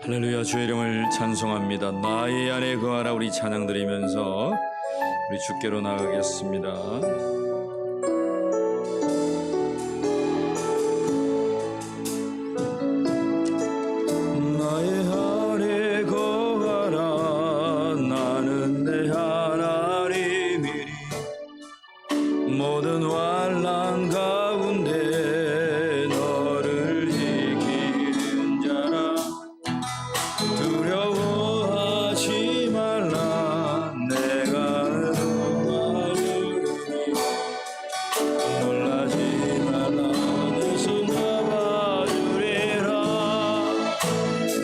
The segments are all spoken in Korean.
할렐루야. 주의 이름을 찬송합니다. 나의 안에 거하라. 우리 찬양 드리면서 우리 주께로 나가겠습니다. 나의 안에 거하라. 나는 내 하나님이니 모든 환난 가운데 너를 지키는 자라. 두려워하지 말라. 내가 도와주리니 놀라지 말라. 내 손 잡아주리라.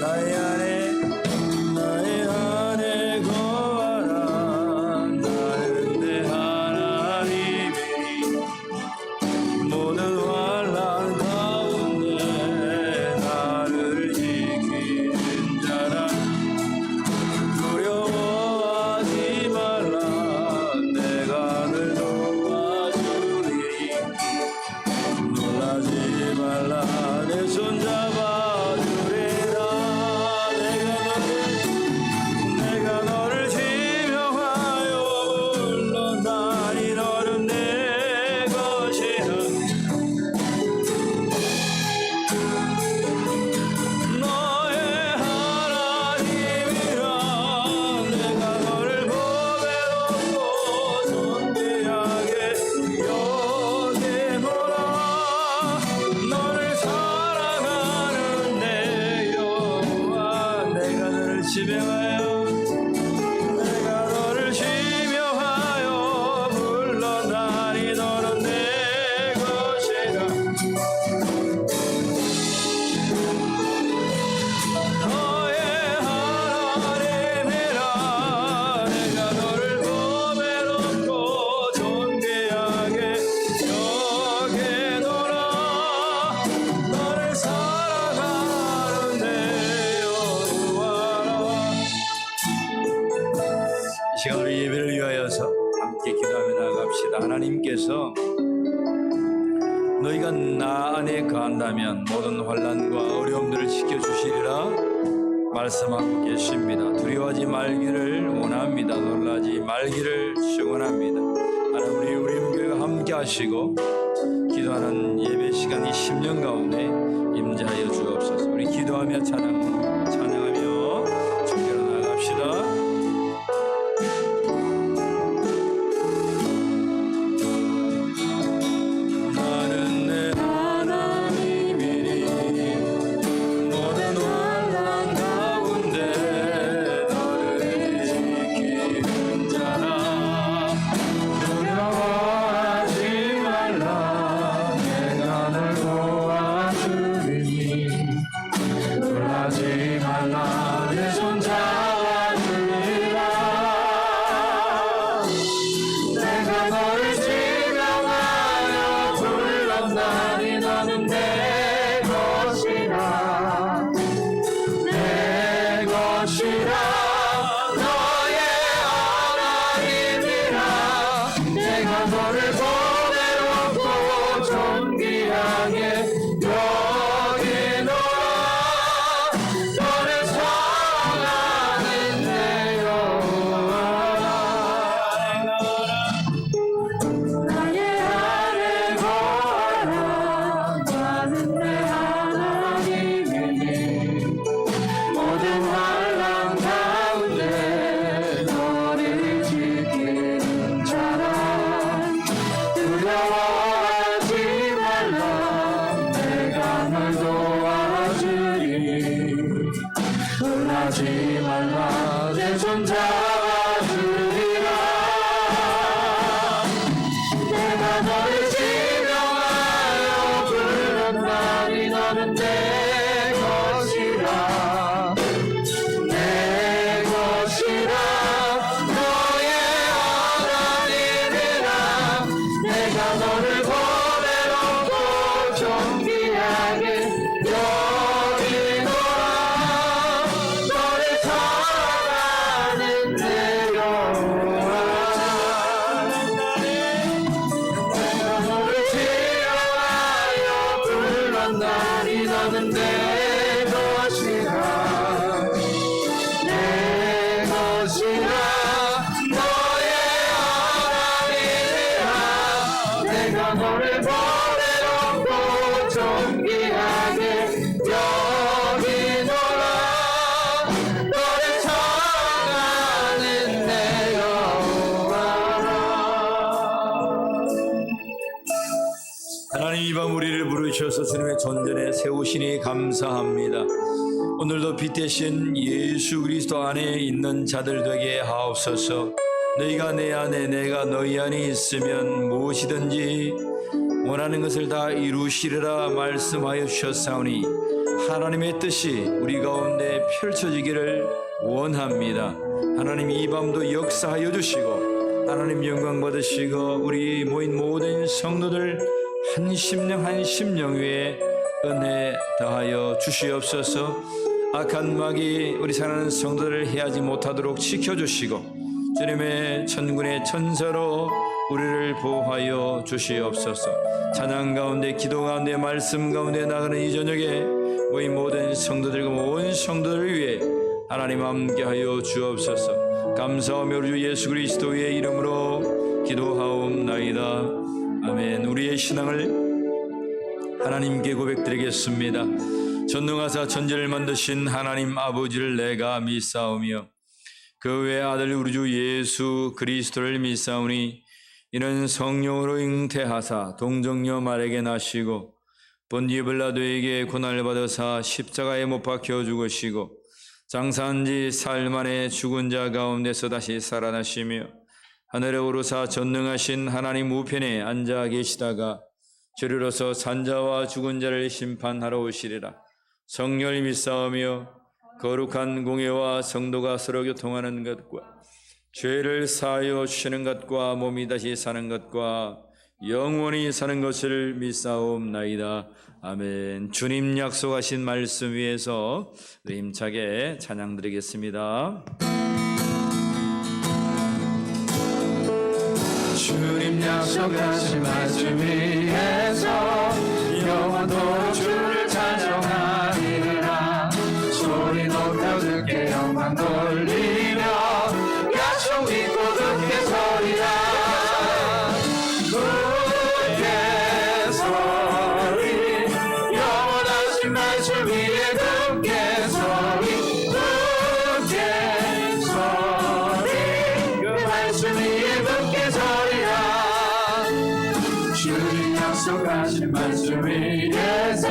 나의 안에 거하라. 나는 내 하나님이니 모든 환난 가운데 나를 지키는 자라. 두려워하지 말라. 내가 늘 도와주리니 놀라지 말라. 내 손 잡아주리라. 내가 너를 지명하여 불렀나니 너는 내 것이라. 너의 하나님이라. 내가 너를 보배롭고 존귀하게 여기노라. 너를 사랑하는 내 여호와. 내가 너를 지명하여 불렀나니 너는 내 것이라. 너의 하나님이라. 내가 너를 보배롭고 존귀하게 여기노라. 너를 사랑하는 내 여호와라. 이 시간 우리 예배를 위하여서 함께 기도하며 나갑시다. 하나님께서 너희가 나 안에 거한다면 모든 환난과 어려움들을 지켜주시리라 말씀하고 계십니다. 두려워하지 말기를 원합니다. 놀라지 말기를 축원합니다. 하나님, 우리 교회가 함께 하시고 기도하는 예배 시간 이 10년 가운데 임재하여 주옵소서. 우리 기도하며 찬양하며 주께로 나아갑시다. 나는 내 하나님이니 모든 환난 가운데 너를 지키는 자라. 두려워하지 말라. 내가 널 도와주리니 놀라지 말라. 내 손 잡아주리라. 내가 너를 지명하여 불렀나니 너는 내 것이라. 내 것이라. 너의 하나님이라. 내가 너를 보배롭고 존귀하게 여기노라. 너를 사랑하는 내 여호와라. 나의 안에 거하라. 나는 내 하나님이니 모든 환난 가운데 너를 지키는 자라. 두려워하지 말라. 내가 널 도와주리니 놀라지 말라. 내 손 잡아주리라. 내가 너를 지명하여 불렀나니 너는 내 것이라. 내 것이라. 너의 하나님이라. 내가 너를 보배롭고 존귀하게 여기노라. 너를 사랑하는 내 주셔서 주님의 전전에 세우시니 감사합니다. 오늘도 빛 대신 예수 그리스도 안에 있는 자들 되게 하옵소서. 너희가 내 안에 내가 너희 안에 있으면 무엇이든지 원하는 것을 다 이루시리라 말씀하여 주셨사오니 하나님의 뜻이 우리 가운데 펼쳐지기를 원합니다. 하나님 이 밤도 역사하여 주시고 하나님 영광 받으시고 우리 모인 모든 성도들 한 심령 위에 은혜 더하여 주시옵소서. 악한 마귀 우리 사랑하는 성도들을 해하지 못하도록 지켜주시고 주님의 천군의 천사로 우리를 보호하여 주시옵소서. 찬양 가운데 기도 가운데 말씀 가운데 나가는 이 저녁에 모인 모든 성도들과 온 성도들을 위해 하나님 함께하여 주옵소서. 감사하며 우리 주 예수 그리스도의 이름으로 기도하옵나이다. 아멘. 우리의 신앙을 하나님께 고백드리겠습니다. 전능하사 천지를 만드신 하나님 아버지를 내가 믿사오며 그 외 아들 우리 주 예수 그리스도를 믿사오니 이는 성령으로 잉태하사 동정녀 말에게 나시고 본디 빌라도에게 고난을 받으사 십자가에 못 박혀 죽으시고 장사한 지 사흘 만에 죽은 자 가운데서 다시 살아나시며 하늘에 오르사 전능하신 하나님 우편에 앉아 계시다가 저리로서 산자와 죽은 자를 심판하러 오시리라. 성령을 믿사오며 거룩한 공예와 성도가 서로 교통하는 것과 죄를 사하여 주시는 것과 몸이 다시 사는 것과 영원히 사는 것을 믿사옵나이다. 아멘. 주님 약속하신 말씀 위에서 힘차게 찬양 드리겠습니다. 주님 약속하신 말씀 위에서 영원토록 주를 찬송하리라. 소리 높여 듣게 영광 돌리며 약속 믿고 듣게 서리라. 굳게 서리 영원하신 말씀 위에 굳게 서리. 굳게 서리 그 말씀 위에 굳게 서리라. 주님 약속하신 말씀 위에서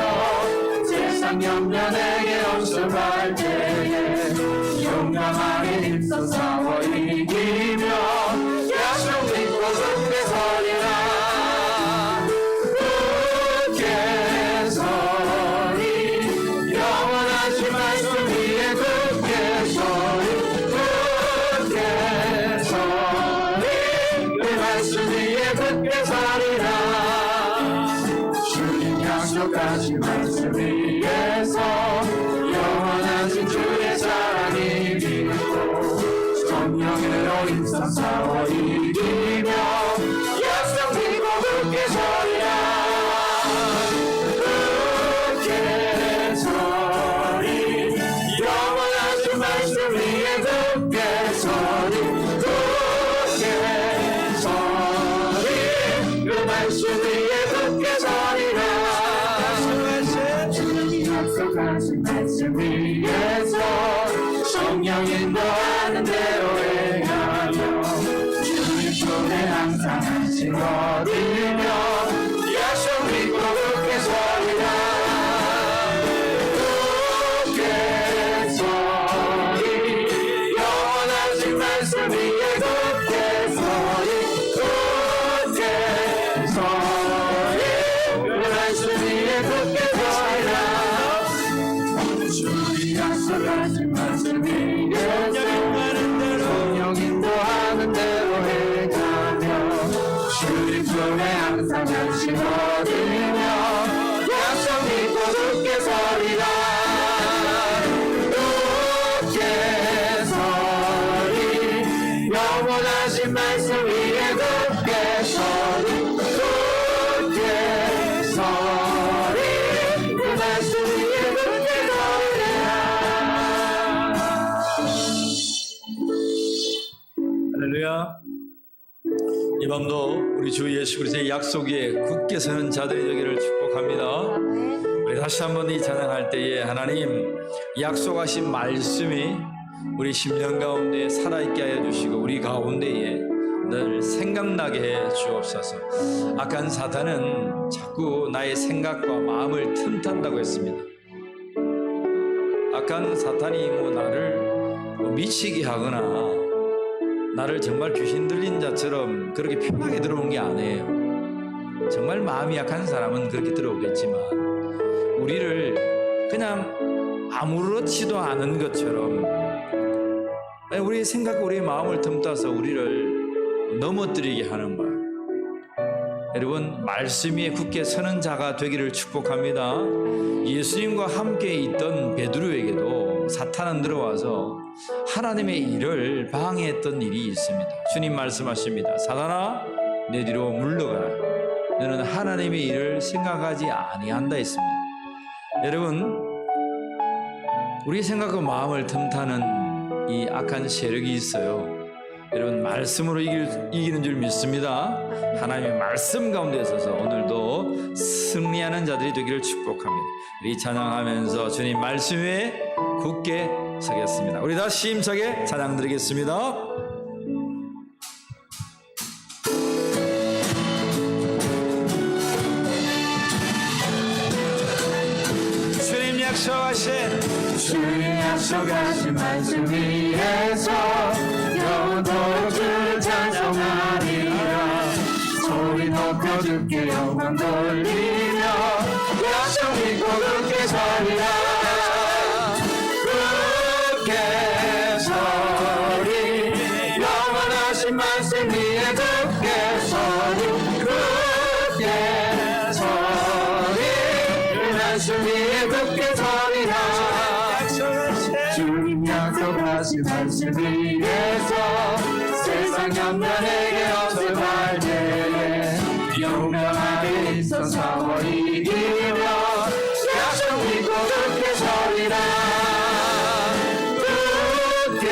세상 염려 내게 없어갈 때에 용감하게 힘써 싸워 이기며 약속 믿고 굳게 서리라. 굳게 서리 영원하신 말씀 위에 굳게 서리. 굳게 서리 그 말씀 위에 굳게 서리라. 주님 약속하신 말씀 위에서 영원하신 주의 사랑이 믿고 성령으로 힘써 싸워 이기며 약속 믿고 굳게 서리라. 굳게 서리 영원하신 말씀 위에 굳게 서리. 굳게 서리 그 말씀 위에 굳게 서리라. 약속하신 말씀 위에서 성령 인도하는 대로 행하며 주님 손에 항상 하신 거리며 약속 믿고 굳게 서리라. 굳게 서리 영원하신 말씀 위에 굳게 서리. 굳게 서리 그 말씀 위에 굳게 서리라. 주님 약속하신 말씀 위에서 성령 인도하는 대로 행하며 주님 손에 항상 한심 얻으며 약속 믿고 굳게 서리라. 굳게 서리 영원하신 말씀 위에 굳게 서리. 굳게 서리 그 말씀 위에 굳게 할렐루야. 이 밤도 우리 주 예수 그리스도의 약속 위에 굳게 서는 자들이 되기를 축복합니다. 우리 다시 한번 이 찬양할 때에 하나님 약속하신 말씀이 우리 심령 가운데 살아있게 하여 주시고 우리 가운데에 늘 생각나게 해 주옵소서. 악한 사탄은 자꾸 나의 생각과 마음을 틈탄다고 했습니다. 악한 사탄이 나를 미치게 하거나 나를 정말 귀신 들린 자처럼 그렇게 편하게 들어오는 게 아니에요. 정말 마음이 약한 사람은 그렇게 들어오겠지만 우리를 그냥 아무렇지도 않은 것처럼 우리의 생각과 우리의 마음을 틈타서 우리를 넘어뜨리게 하는 거예요. 여러분, 말씀 위에 굳게 서는 자가 되기를 축복합니다. 예수님과 함께 있던 베드로에게도 사탄은 들어와서 하나님의 일을 방해했던 일이 있습니다. 주님 말씀하십니다. 사탄아, 내 뒤로 물러가라. 너는 하나님의 일을 생각하지 아니한다 했습니다. 여러분, 우리 생각과 마음을 틈타는 이 악한 세력이 있어요. 여러분, 말씀으로 이기는 줄 믿습니다. 하나님의 말씀 가운데 있어서 오늘도 승리하는 자들이 되기를 축복합니다. 우리 찬양하면서 주님 말씀 위에 굳게 서겠습니다. 우리 다시 힘차게 찬양 드리겠습니다. 주님 약속하신 말씀 위에서 영원토록 주를 찬송하리라. 소리 높여 주께 영광 돌리며 약속 믿고 굳게 서리라. 굳게 서리 영원하신 말씀 위에 굳게 서리. 굳게 서리 그 말씀 위에 굳게 서리라. 주님 약속하신 말씀 위에서 세상 영변에게 없을 때에 용감하게 있어 싸워 이기며 약속 믿고 굳게 서리라. 굳게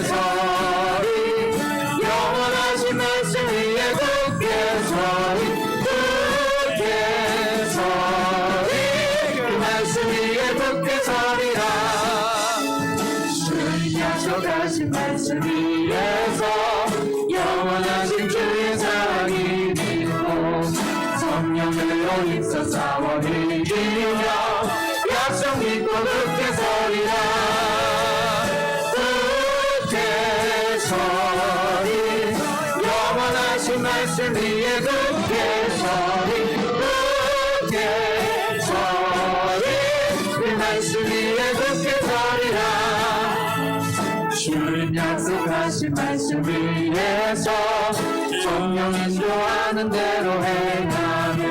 서리 영원하신 말씀 위에 굳게 서리. 굳게 서리 그 말씀 위에 굳게 서리라. 약속하신 말씀 위에서 영원하신 주의 사랑이 믿고 성령으로 힘써 싸워 이기며 약속 믿고 굳게 서리라. 굳게 서리 영원하신 말씀 위에 굳게 서리. 굳게 서리 그 말씀 위에 굳게 서리라. 주님 약속하신 말씀 위에서 성령 인도하는 대로 행하며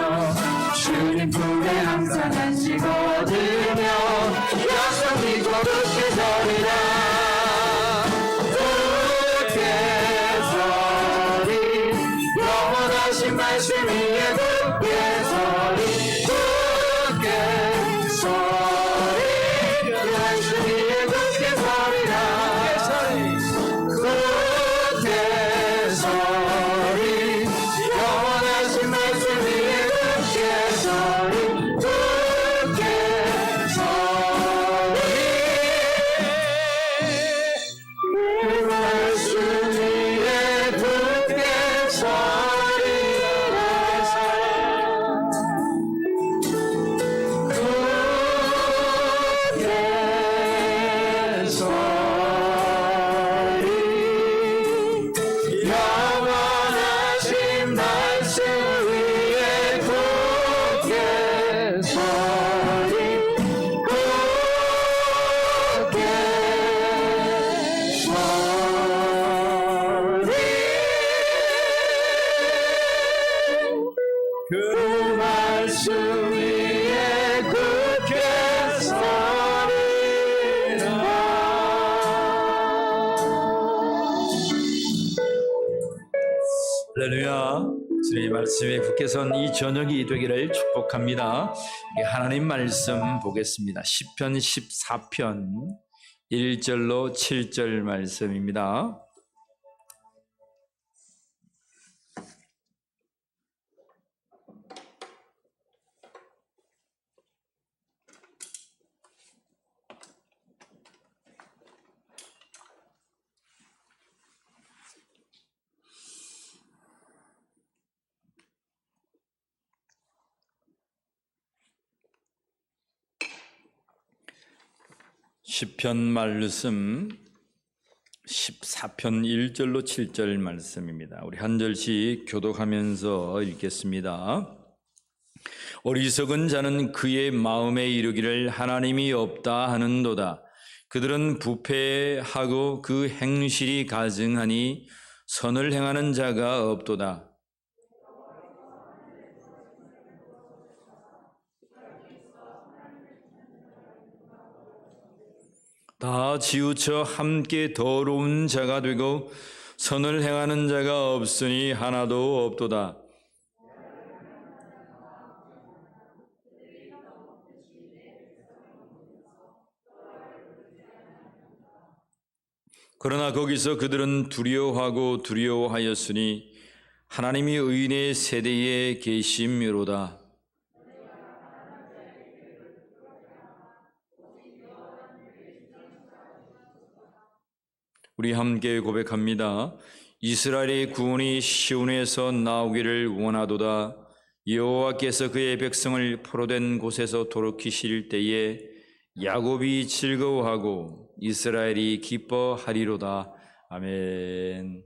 주님 품에 항상 안식 얻으며 약속 믿고 굳게 서리라. 굳게 서리 영원하신 말씀 위에 굳게 서리. 굳게 서리 그 말씀 위에 굳게 서리라. 굳게 서리 영원하신 말씀 위에 굳게 서리. 굳게 서리 그 말씀 위에 굳게 서리라. 굳게 서리 영원하신 말씀 위에 굳게 서리. 굳게 서리 그 말씀 위에 굳게 서리라. 할렐루야. 주님의 말씀에 굳게 선 이 저녁이 되기를 축복합니다. 하나님 말씀 보겠습니다. 시편 14편 1절로 7절 말씀입니다. 시편 말씀 14편 1절로 7절 말씀입니다. 우리 한 절씩 교독하면서 읽겠습니다. 어리석은 자는 그의 마음에 이르기를 하나님이 없다 하는도다. 그들은 부패하고 그 행실이 가증하니 선을 행하는 자가 없도다. 다 치우쳐 함께 더러운 자가 되고 선을 행하는 자가 없으니 하나도 없도다. 그러나 거기서 그들은 두려워하고 두려워하였으니 하나님이 의인의 세대에 계심이로다. 우리 함께 고백합니다. 이스라엘의 구원이 시온에서 나오기를 원하도다. 여호와께서 그의 백성을 포로된 곳에서 돌이키실 때에 야곱이 즐거워하고 이스라엘이 기뻐하리로다. 아멘.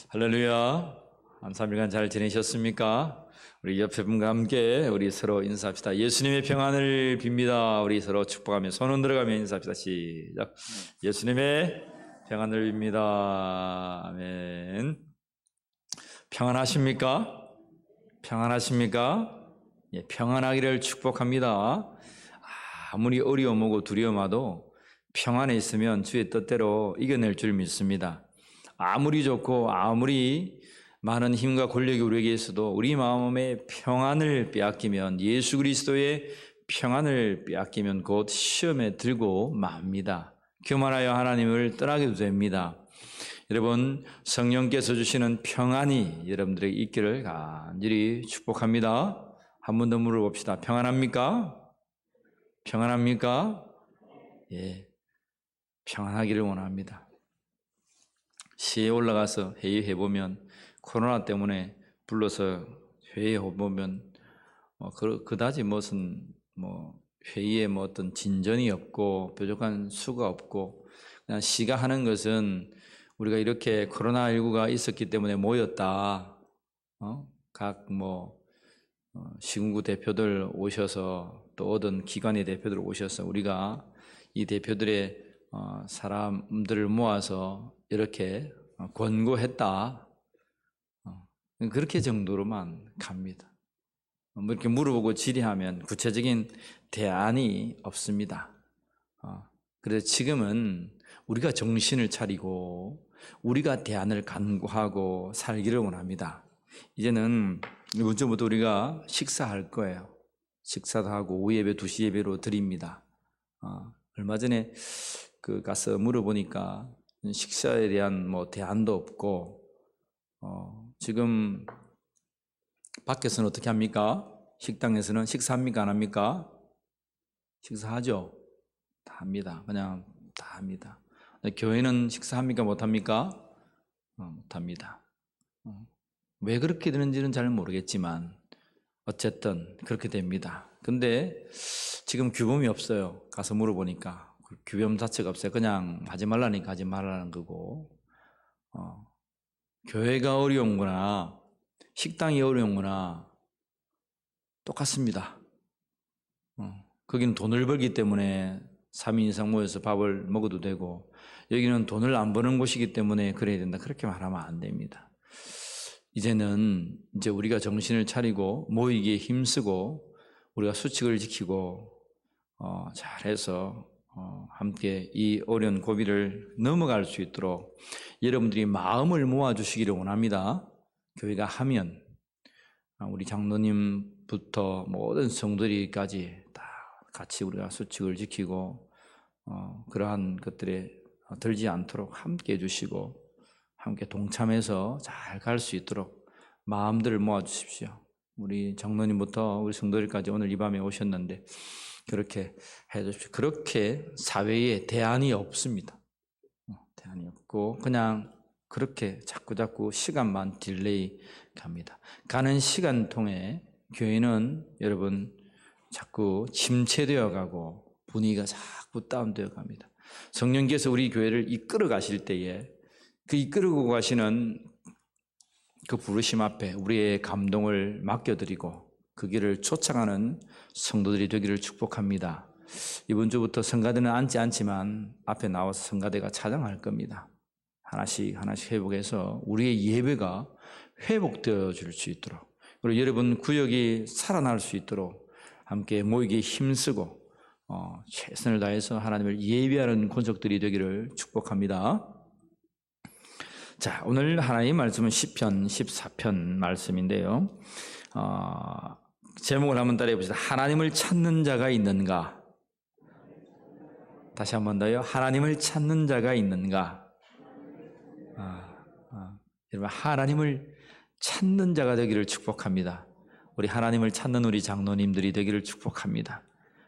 할렐루야. 한 3일간 잘 지내셨습니까? 우리 옆에 분과 함께 우리 서로 인사합시다. 예수님의 평안을 빕니다. 우리 서로 축복하며 손 흔들어가며 인사합시다. 시작. 예수님의 평안을 빕니다. 아멘. 평안하십니까? 평안하십니까? 예, 평안하기를 축복합니다. 아무리 어려움하고 두려움하도 평안에 있으면 주의 뜻대로 이겨낼 줄 믿습니다. 아무리 좋고 아무리 많은 힘과 권력이 우리에게 있어도 우리 마음의 평안을 빼앗기면, 예수 그리스도의 평안을 빼앗기면 곧 시험에 들고 맙니다. 교만하여 하나님을 떠나게도 됩니다. 여러분, 성령께서 주시는 평안이 여러분들에게 있기를 간절히 축복합니다. 한 번 더 물어봅시다. 평안합니까? 평안합니까? 예, 평안하기를 원합니다. 시에 올라가서 회의해보면, 코로나 때문에 불러서 회의해보면 그다지 무슨 회의에 어떤 진전이 없고 뾰족한 수가 없고, 그냥 시가 하는 것은 우리가 이렇게 코로나19가 있었기 때문에 모였다. 각 시군구 대표들 오셔서 또 어떤 기관의 대표들 오셔서 우리가 이 대표들의 사람들을 모아서 이렇게 권고했다. 그렇게 정도로만 갑니다. 이렇게 물어보고 질의하면 구체적인 대안이 없습니다. 그래서 지금은 우리가 정신을 차리고 우리가 대안을 간구하고 살기를 원합니다. 이제는 이번 주부터 우리가 식사할 거예요. 식사도 하고 오후 예배, 2시 예배로 드립니다. 얼마 전에 가서 물어보니까 식사에 대한 대안도 없고, 지금 밖에서는 어떻게 합니까? 식당에서는 식사합니까? 안 합니까? 식사하죠? 다 합니다. 그냥 다 합니다. 교회는 식사합니까? 못 합니까? 못 합니다. 왜 그렇게 되는지는 잘 모르겠지만 어쨌든 그렇게 됩니다. 근데 지금 규범이 없어요. 가서 물어보니까 규범 자체가 없어요. 그냥 하지 말라니까 하지 말라는 거고, 교회가 어려운 거나 식당이 어려운 거나 똑같습니다. 거기는 돈을 벌기 때문에 3인 이상 모여서 밥을 먹어도 되고, 여기는 돈을 안 버는 곳이기 때문에 그래야 된다. 그렇게 말하면 안 됩니다. 이제는 우리가 정신을 차리고 모이기에 힘쓰고 우리가 수칙을 지키고 잘해서 함께 이 어려운 고비를 넘어갈 수 있도록 여러분들이 마음을 모아주시기를 원합니다. 교회가 하면 우리 장로님부터 모든 성도들까지 다 같이 우리가 수칙을 지키고 그러한 것들에 들지 않도록 함께 해주시고 함께 동참해서 잘 갈 수 있도록 마음들을 모아주십시오. 우리 장로님부터 우리 성도들까지 오늘 이 밤에 오셨는데 그렇게 해주십시오. 그렇게 사회에 대안이 없습니다. 대안이 없고 그냥 그렇게 자꾸자꾸 시간만 딜레이 갑니다. 가는 시간 통해 교회는 여러분 자꾸 침체되어 가고 분위기가 자꾸 다운되어 갑니다. 성령께서 우리 교회를 이끌어 가실 때에 그 이끌고 가시는 그 부르심 앞에 우리의 감동을 맡겨드리고 그 길을 쫓아가는 성도들이 되기를 축복합니다. 이번 주부터 성가대는 앉지 않지만 앞에 나와서 성가대가 찬양할 겁니다. 하나씩 회복해서 우리의 예배가 회복되어 줄 수 있도록, 그리고 여러분 구역이 살아날 수 있도록 함께 모이기에 힘쓰고 최선을 다해서 하나님을 예배하는 권속들이 되기를 축복합니다. 자, 오늘 하나님의 말씀은 시편 14편 말씀인데요. 제목을 한번 따라해 봅시다. 하나님을 찾는 자가 있는가? 다시 한번 더요. 하나님을 찾는 자가 있는가? 여러분, 하나님을 찾는 자가 되기를 축복합니다. 우리 하나님을 찾는 우리 장로님들이 되기를 축복합니다.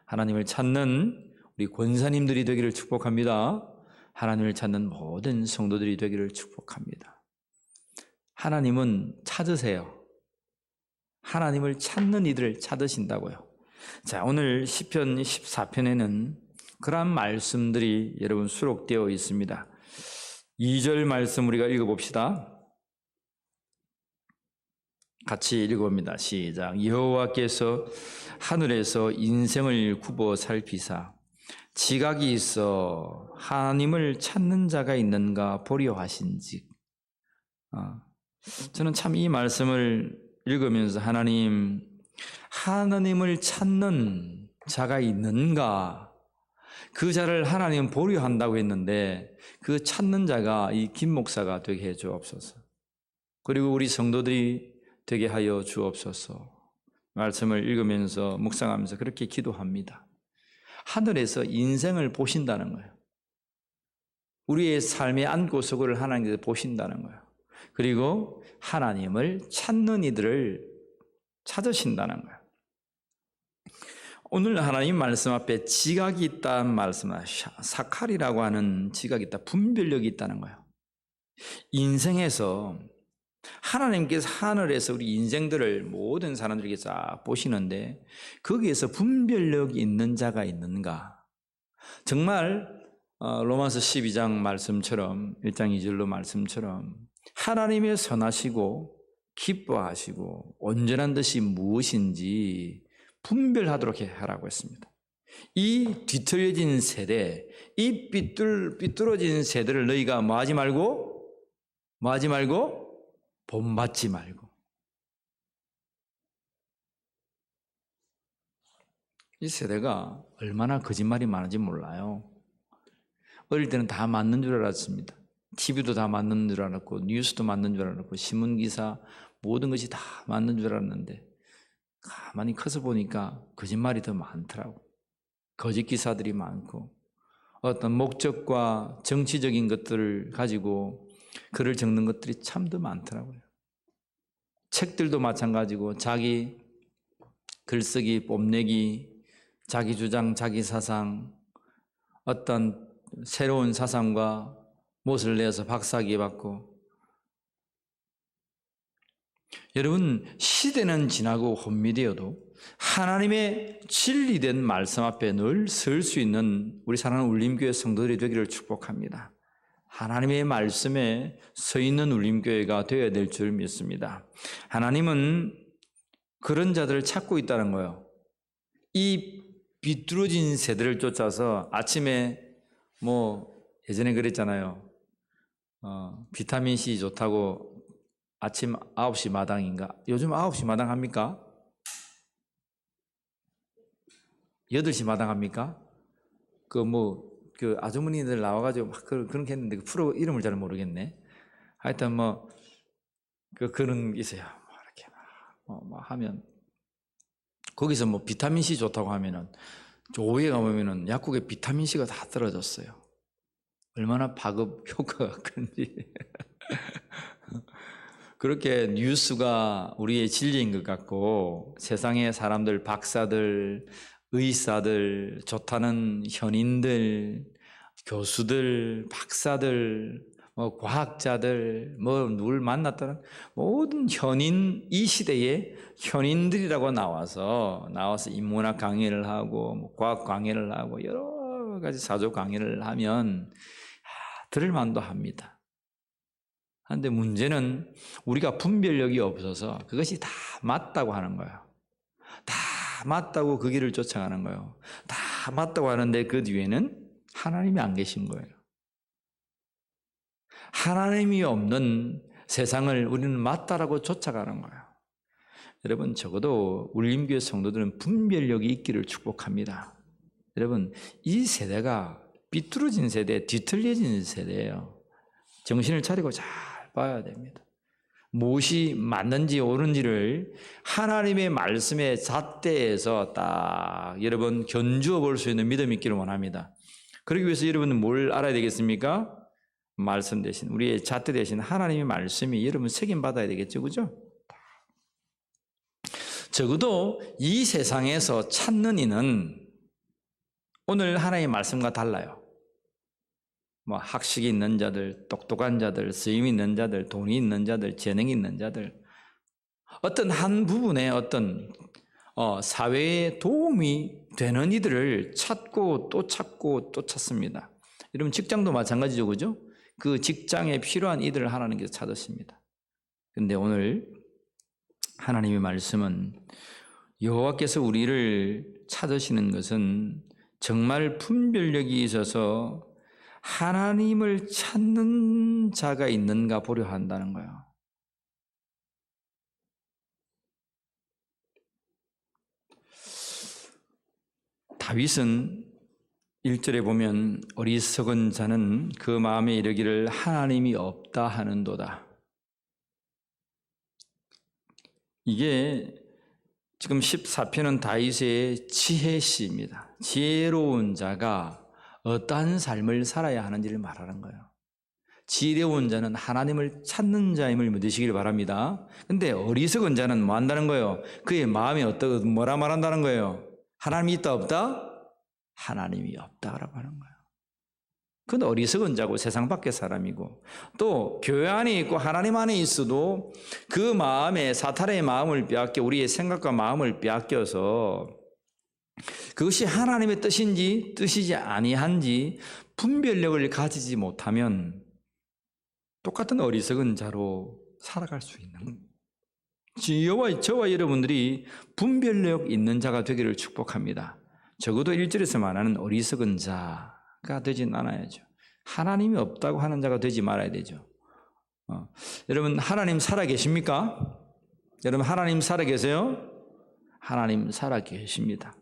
하나님을 찾는 우리 권사님들이 되기를 축복합니다. 하나님을 찾는 모든 성도들이 되기를 축복합니다. 하나님은 찾으세요. 하나님을 찾는 이들을 찾으신다고요. 자, 오늘 시편 14편에는 그러한 말씀들이 여러분 수록되어 있습니다. 2절 말씀 우리가 읽어봅시다. 같이 읽어봅니다. 시작. 여호와께서 하늘에서 인생을 굽어 살피사 지각이 있어 하나님을 찾는 자가 있는가 보려 하신즉. 저는 참 이 말씀을 읽으면서 하나님을 찾는 자가 있는가, 그 자를 하나님 보려 한다고 했는데 그 찾는 자가 이 김 목사가 되게 해 주옵소서. 그리고 우리 성도들이 되게 하여 주옵소서. 말씀을 읽으면서 묵상하면서 그렇게 기도합니다. 하늘에서 인생을 보신다는 거예요. 우리의 삶의 안고속을 하나님께서 보신다는 거예요. 그리고 하나님을 찾는 이들을 찾으신다는 거예요. 오늘 하나님 말씀 앞에 지각이 있다는 말씀은 사칼이라고 하는 지각이 있다, 분별력이 있다는 거예요. 인생에서 하나님께서 하늘에서 우리 인생들을 모든 사람들에게 쫙 보시는데 거기에서 분별력이 있는 자가 있는가? 정말 로마서 12장 말씀처럼 1장 2절로 말씀처럼 하나님의 선하시고 기뻐하시고 온전한 뜻이 무엇인지 분별하도록 하라고 했습니다. 이 뒤틀려진 세대, 이 삐뚤어진 세대를 너희가 뭐하지 말고 본받지 말고. 이 세대가 얼마나 거짓말이 많은지 몰라요. 어릴 때는 다 맞는 줄 알았습니다. TV도 다 맞는 줄 알았고 뉴스도 맞는 줄 알았고 신문기사 모든 것이 다 맞는 줄 알았는데 가만히 커서 보니까 거짓말이 더 많더라고. 거짓 기사들이 많고 어떤 목적과 정치적인 것들을 가지고 글을 적는 것들이 참 더 많더라고요. 책들도 마찬가지고 자기 글쓰기, 뽐내기, 자기 주장, 자기 사상, 어떤 새로운 사상과 못을 내서 박사학위 받고. 여러분, 시대는 지나고 혼미되어도 하나님의 진리된 말씀 앞에 늘 설 수 있는 우리 사랑하는 울림교회 성도들이 되기를 축복합니다. 하나님의 말씀에 서 있는 울림교회가 되어야 될 줄 믿습니다. 하나님은 그런 자들을 찾고 있다는 거예요. 이 비뚤어진 세대를 쫓아서 아침에 예전에 그랬잖아요. 비타민C 좋다고 아침 9시 마당인가? 요즘 9시 마당 합니까? 8시 마당 합니까? 그 아주머니들 나와가지고 막 그렇게 했는데 그 프로 이름을 잘 모르겠네. 하여튼 그런 게 있어요. 이렇게 하면 거기서 비타민C 좋다고 하면은 오후에 가보면은 약국에 비타민C가 다 떨어졌어요. 얼마나 파급 효과가 큰지. 그렇게 뉴스가 우리의 진리인 것 같고 세상의 사람들, 박사들, 의사들, 좋다는 현인들, 교수들, 박사들, 과학자들, 누굴 만났다는 모든 현인, 이 시대의 현인들이라고 나와서 인문학 강의를 하고 과학 강의를 하고 여러 가지 사조 강의를 하면 들을 만도 합니다. 그런데 문제는 우리가 분별력이 없어서 그것이 다 맞다고 하는 거예요. 다 맞다고 그 길을 쫓아가는 거예요. 다 맞다고 하는데 그 뒤에는 하나님이 안 계신 거예요. 하나님이 없는 세상을 우리는 맞다라고 쫓아가는 거예요. 여러분, 적어도 울림교회 성도들은 분별력이 있기를 축복합니다. 여러분, 이 세대가 삐뚤어진 세대, 뒤틀려진 세대예요. 정신을 차리고 잘 봐야 됩니다. 무엇이 맞는지 옳은지를 하나님의 말씀의 잣대에서 딱 여러분 견주어 볼 수 있는 믿음이 있기를 원합니다. 그러기 위해서 여러분은 뭘 알아야 되겠습니까? 말씀 대신, 우리의 잣대 대신 하나님의 말씀이 여러분 책임받아야 되겠죠, 그죠? 적어도 이 세상에서 찾는 이는 오늘 하나님의 말씀과 달라요. 뭐 학식이 있는 자들, 똑똑한 자들, 수임이 있는 자들, 돈이 있는 자들, 재능이 있는 자들, 어떤 한 부분에 어떤 사회에 도움이 되는 이들을 찾고 또 찾고 또 찾습니다. 여러분 직장도 마찬가지죠, 그죠? 그 직장에 필요한 이들을 하나님께서 찾으십니다. 그런데 오늘 하나님의 말씀은 여호와께서 우리를 찾으시는 것은 정말 분별력이 있어서 하나님을 찾는 자가 있는가 보려 한다는 거예요. 다윗은 1절에 보면 어리석은 자는 그 마음에 이르기를 하나님이 없다 하는도다. 이게 지금 14편은 다윗의 지혜시입니다. 지혜로운 자가 어떠한 삶을 살아야 하는지를 말하는 거예요. 지혜로운 자는 하나님을 찾는 자임을 믿으시길 바랍니다. 근데 어리석은 자는 뭐 한다는 거예요? 그의 마음이 뭐라 말한다는 거예요? 하나님이 있다 없다? 하나님이 없다라고 하는 거예요. 그건 어리석은 자고 세상 밖의 사람이고, 또 교회 안에 있고 하나님 안에 있어도 그 마음에 사탄의 마음을 빼앗겨 우리의 생각과 마음을 빼앗겨서 그것이 하나님의 뜻인지 뜻이지 아니한지 분별력을 가지지 못하면 똑같은 어리석은 자로 살아갈 수 있는 저와 여러분들이 분별력 있는 자가 되기를 축복합니다. 적어도 1절에서 말하는 어리석은 자가 되진 않아야죠. 하나님이 없다고 하는 자가 되지 말아야 되죠. 여러분 하나님 살아 계십니까? 여러분 하나님 살아 계세요? 하나님 살아 계십니다.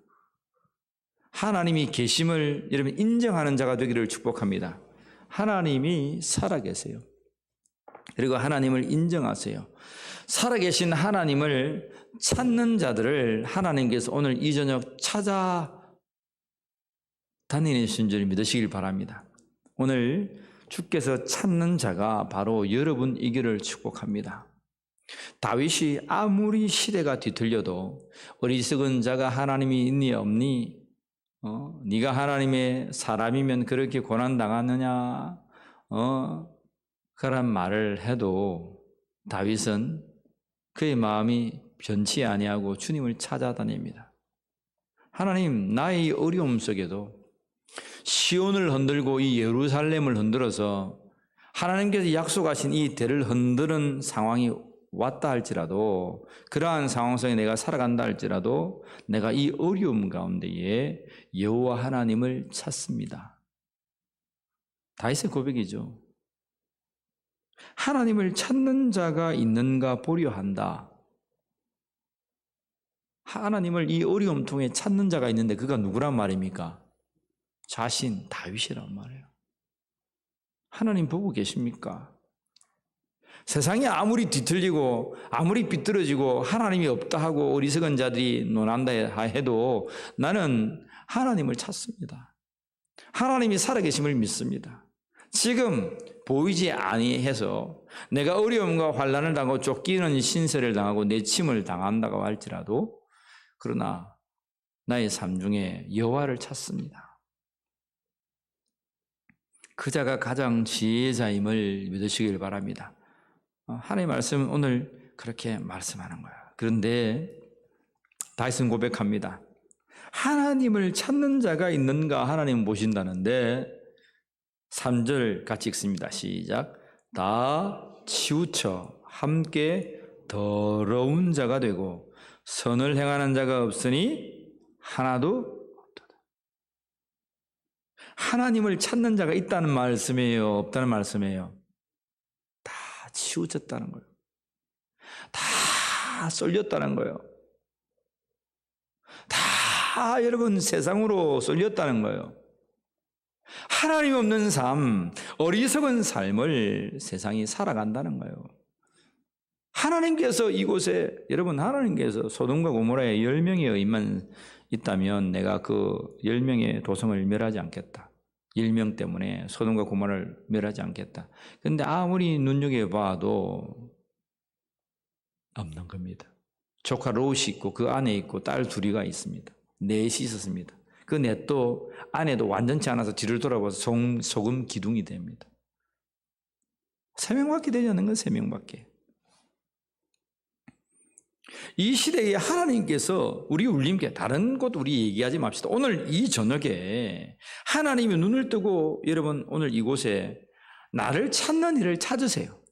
하나님이 계심을 여러분 인정하는 자가 되기를 축복합니다. 하나님이 살아 계세요. 그리고 하나님을 인정하세요. 살아계신 하나님을 찾는 자들을 하나님께서 오늘 이 저녁 찾아 다니시는 줄 믿으시길 바랍니다. 오늘 주께서 찾는 자가 바로 여러분이기를 축복합니다. 다윗이 아무리 시대가 뒤틀려도 어리석은 자가 하나님이 있니 없니? 네가 하나님의 사람이면 그렇게 고난당하느냐? 그런 말을 해도 다윗은 그의 마음이 변치 아니하고 주님을 찾아다닙니다. 하나님, 나의 어려움 속에도 시온을 흔들고 이 예루살렘을 흔들어서 하나님께서 약속하신 이 대를 흔드는 상황이 왔다 할지라도, 그러한 상황 속에 내가 살아간다 할지라도 내가 이 어려움 가운데에 여호와 하나님을 찾습니다. 다윗의 고백이죠. 하나님을 찾는 자가 있는가 보려 한다. 하나님을 이 어려움 통해 찾는 자가 있는데 그가 누구란 말입니까? 자신 다윗이란 말이에요. 하나님 보고 계십니까? 세상이 아무리 뒤틀리고 아무리 비뚤어지고 하나님이 없다 하고 어리석은 자들이 논한다 해도 나는 하나님을 찾습니다. 하나님이 살아계심을 믿습니다. 지금 보이지 아니해서 내가 어려움과 환난을 당하고 쫓기는 신세를 당하고 내침을 당한다고 할지라도, 그러나 나의 삶 중에 여호와를 찾습니다. 그 자가 가장 지혜자임을 믿으시길 바랍니다. 하나님의 말씀은 오늘 그렇게 말씀하는 거야. 그런데 다윗은 고백합니다. 하나님을 찾는 자가 있는가 하나님 보신다는데 3절 같이 읽습니다. 시작. 다 치우쳐 함께 더러운 자가 되고 선을 행하는 자가 없으니 하나도 없도다. 하나님을 찾는 자가 있다는 말씀이에요? 없다는 말씀이에요? 다 치우쳤다는 거예요. 다 쏠렸다는 거예요. 다 여러분 세상으로 쏠렸다는 거예요. 하나님 없는 삶, 어리석은 삶을 세상이 살아간다는 거예요. 하나님께서 이곳에 여러분 하나님께서 소돔과 고모라에 10명의 의인만 있다면 내가 그 10명의 도성을 멸하지 않겠다. 10명 때문에 소돔과 고모라를 멸하지 않겠다. 그런데 아무리 눈여겨봐도 없는 겁니다. 조카 롯이 있고 그 안에 있고 딸 둘이가 있습니다. 넷이 있었습니다. 그 넷도 아내도 완전치 않아서 뒤를 돌아봐서 소금 기둥이 됩니다. 3명밖에 되지 않는 건 3명밖에. 이 시대에 하나님께서 우리 울림께 다른 곳 우리 얘기하지 맙시다. 오늘 이 저녁에 하나님이 눈을 뜨고 여러분 오늘 이곳에 나를 찾는 이를 찾으세요.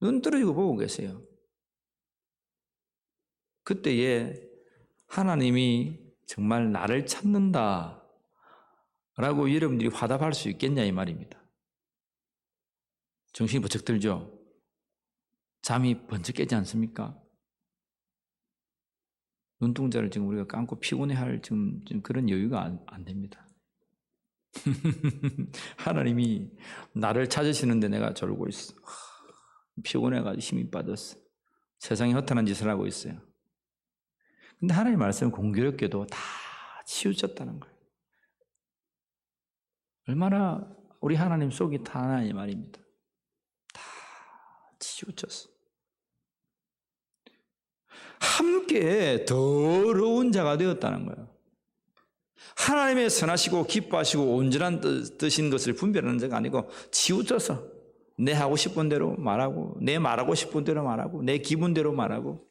눈 떨어지고 보고 계세요. 그때에 하나님이 정말 나를 찾는다 라고 여러분들이 화답할 수 있겠냐 이 말입니다. 정신이 번쩍 들죠? 잠이 번쩍 깨지 않습니까? 눈동자를 지금 우리가 감고 피곤해할 지금 그런 여유가 안 됩니다. 하나님이 나를 찾으시는데 내가 졸고 있어. 피곤해가지고 힘이 빠졌어. 세상에 허탄한 짓을 하고 있어요. 근데 하나님 말씀은 공교롭게도 다 치우쳤다는 거예요. 얼마나 우리 하나님 속이 타나 이 말입니다. 다 치우쳤어. 함께 더러운 자가 되었다는 거예요. 하나님의 선하시고 기뻐하시고 온전한 뜻인 것을 분별하는 자가 아니고 치우쳐서 내 하고 싶은 대로 말하고 내 말하고 싶은 대로 말하고 내 기분대로 말하고.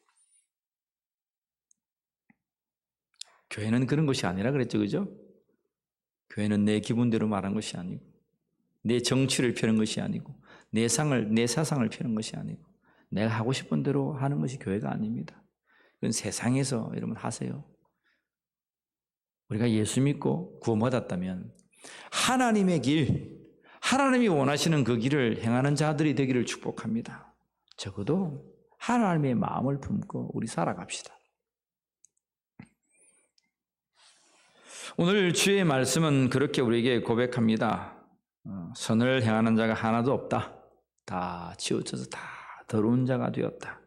교회는 그런 것이 아니라 그랬죠, 그죠? 교회는 내 기분대로 말한 것이 아니고 내 정치를 펴는 것이 아니고 내 사상을 펴는 것이 아니고 내가 하고 싶은 대로 하는 것이 교회가 아닙니다. 그건 세상에서 여러분 하세요. 우리가 예수 믿고 구원받았다면 하나님의 길, 하나님이 원하시는 그 길을 행하는 자들이 되기를 축복합니다. 적어도 하나님의 마음을 품고 우리 살아갑시다. 오늘 주의 말씀은 그렇게 우리에게 고백합니다. 선을 행하는 자가 하나도 없다. 다 치우쳐서 다 더러운 자가 되었다.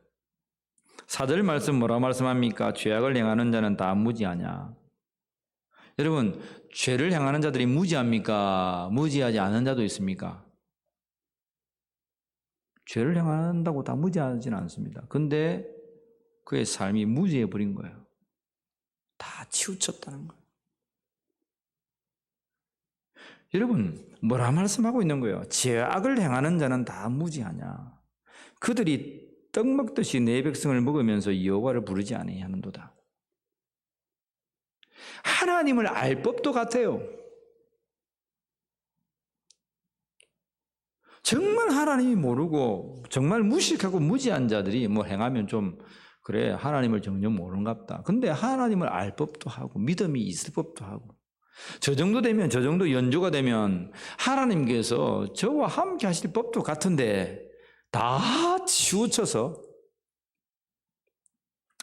4절 말씀 뭐라고 말씀합니까? 죄악을 행하는 자는 다 무지하냐. 여러분, 죄를 행하는 자들이 무지합니까? 무지하지 않은 자도 있습니까? 죄를 행한다고 다 무지하지는 않습니다. 근데 그의 삶이 무지해 버린 거예요. 다 치우쳤다는 거예요. 여러분, 뭐라 말씀하고 있는 거예요? 죄악을 행하는 자는 다 무지하냐. 그들이 떡 먹듯이 내 백성을 먹으면서 여호와를 부르지 아니하는도다. 하나님을 알 법도 같아요. 정말 하나님이 모르고 정말 무식하고 무지한 자들이 뭐 행하면 좀 그래 하나님을 전혀 모르는갑다. 근데 하나님을 알 법도 하고 믿음이 있을 법도 하고 저 정도 되면 저 정도 연조가 되면 하나님께서 저와 함께 하실 법도 같은데 다 치우쳐서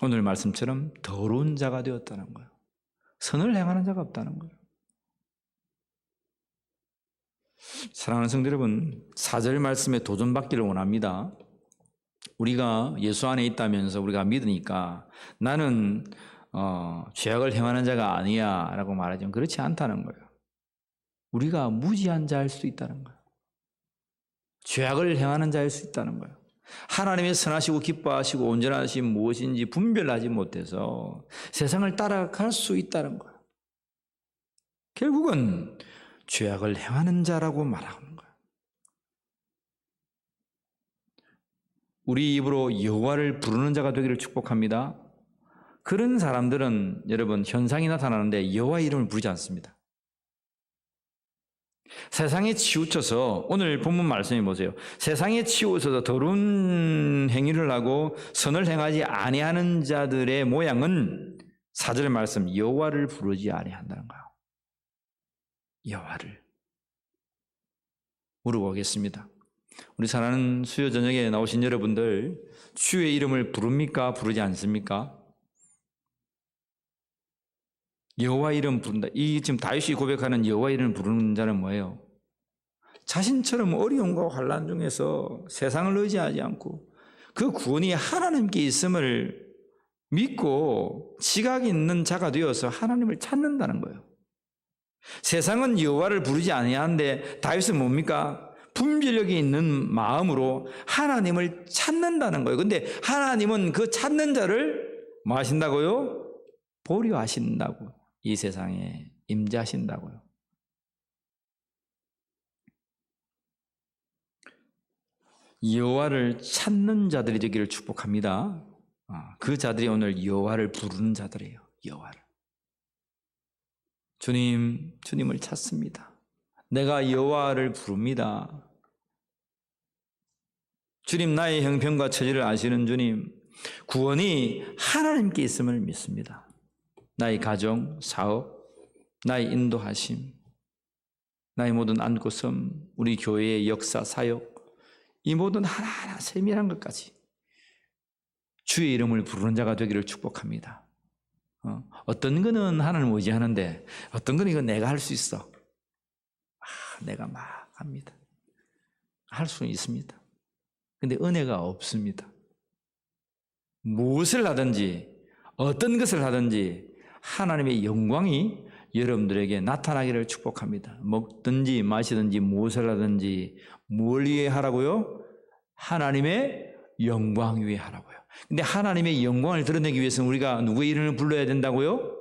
오늘 말씀처럼 더러운 자가 되었다는 거예요. 선을 행하는 자가 없다는 거예요. 사랑하는 성도 여러분, 4절 말씀에 도전받기를 원합니다. 우리가 예수 안에 있다면서 우리가 믿으니까 나는 죄악을 행하는 자가 아니야 라고 말하지만 그렇지 않다는 거예요. 우리가 무지한 자일 수 있다는 거예요. 죄악을 행하는 자일 수 있다는 거예요. 하나님의 선하시고 기뻐하시고 온전하신 무엇인지 분별하지 못해서 세상을 따라갈 수 있다는 거예요. 결국은 죄악을 행하는 자라고 말하는 거예요. 우리 입으로 여호와를 부르는 자가 되기를 축복합니다. 그런 사람들은 여러분 현상이 나타나는데 여호와 이름을 부르지 않습니다. 세상에 치우쳐서 오늘 본문 말씀해 보세요. 세상에 치우쳐서 더러운 행위를 하고 선을 행하지 아니하는 자들의 모양은 4절 말씀 여호와를 부르지 아니한다는 거예요. 여호와를 물어보겠습니다. 우리 사랑하는 수요 저녁에 나오신 여러분들 주의 이름을 부릅니까? 부르지 않습니까? 여호와 이름 부른다. 이 지금 다윗이 고백하는 여호와 이름 부르는 자는 뭐예요? 자신처럼 어려움과 환난 중에서 세상을 의지하지 않고 그 구원이 하나님께 있음을 믿고 지각 있는 자가 되어서 하나님을 찾는다는 거예요. 세상은 여호와를 부르지 아니하는데 다윗은 뭡니까? 분별력이 있는 마음으로 하나님을 찾는다는 거예요. 근데 하나님은 그 찾는 자를 뭐 하신다고요? 보류하신다고. 이 세상에 임재하신다고요. 여호와를 찾는 자들이 되기를 축복합니다. 그 자들이 오늘 여호와를 부르는 자들이에요. 여호와를. 주님, 주님을 찾습니다. 내가 여호와를 부릅니다. 주님, 나의 형편과 처지를 아시는 주님, 구원이 하나님께 있음을 믿습니다. 나의 가정, 사업, 나의 인도하심, 나의 모든 안고섬, 우리 교회의 역사, 사역, 이 모든 하나하나 세밀한 것까지 주의 이름을 부르는 자가 되기를 축복합니다. 어떤 거는 하나님을 의지하는데 어떤 거는 이거 내가 할 수 있어. 내가 막 합니다. 할 수는 있습니다. 근데 은혜가 없습니다. 무엇을 하든지 어떤 것을 하든지 하나님의 영광이 여러분들에게 나타나기를 축복합니다. 먹든지 마시든지 무엇을 하든지 뭘 위해 하라고요? 하나님의 영광 위해 하라고요. 근데 하나님의 영광을 드러내기 위해서는 우리가 누구의 이름을 불러야 된다고요?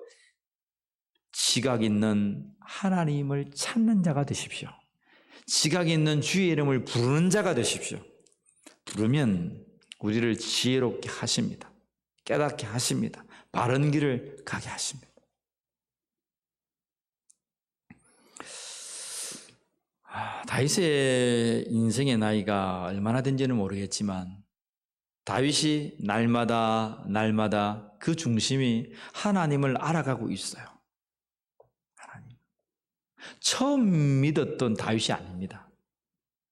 지각 있는 하나님을 찾는 자가 되십시오. 지각 있는 주의 이름을 부르는 자가 되십시오. 부르면 우리를 지혜롭게 하십니다. 깨닫게 하십니다. 바른 길을 가게 하십니다. 다윗의 인생의 나이가 얼마나 된지는 모르겠지만 다윗이 날마다 그 중심이 하나님을 알아가고 있어요. 하나님. 처음 믿었던 다윗이 아닙니다.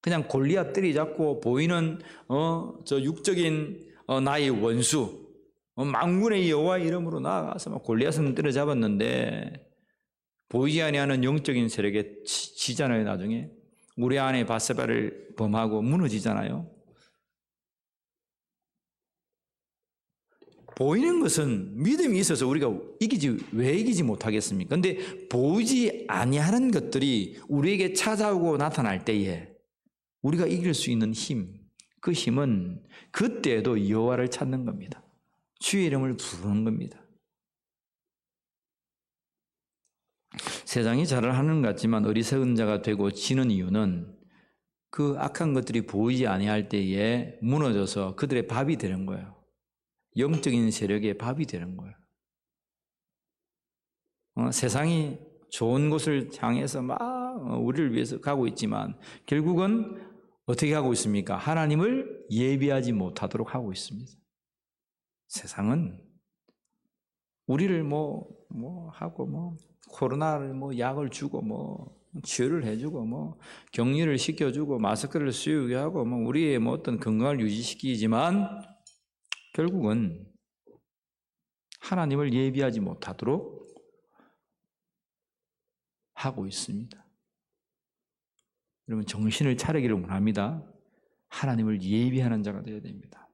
그냥 골리앗 때리잡고 보이는 저 육적인 나의 원수 만군의 여호와 이름으로 나아가서 골리앗은 때려잡았는데 보이지 아니하는 영적인 세력에 지잖아요. 나중에 우리 안에 바세바를 범하고 무너지잖아요. 보이는 것은 믿음이 있어서 우리가 왜 이기지 못하겠습니까? 근데 보이지 아니하는 것들이 우리에게 찾아오고 나타날 때에 우리가 이길 수 있는 힘, 그 힘은 그때에도 여호와를 찾는 겁니다. 주의 이름을 부르는 겁니다. 세상이 잘을 하는 것 같지만 어리석은 자가 되고 지는 이유는 그 악한 것들이 보이지 아니할 때에 무너져서 그들의 밥이 되는 거예요. 영적인 세력의 밥이 되는 거예요. 세상이 좋은 곳을 향해서 막 우리를 위해서 가고 있지만 결국은 어떻게 하고 있습니까? 하나님을 예비하지 못하도록 하고 있습니다. 세상은 우리를 하고 코로나를 약을 주고 치료를 해주고 격리를 시켜주고 마스크를 쓰게 하고 우리의 어떤 건강을 유지시키지만 결국은 하나님을 예비하지 못하도록 하고 있습니다. 여러분 정신을 차리기를 원합니다. 하나님을 예비하는 자가 되어야 됩니다.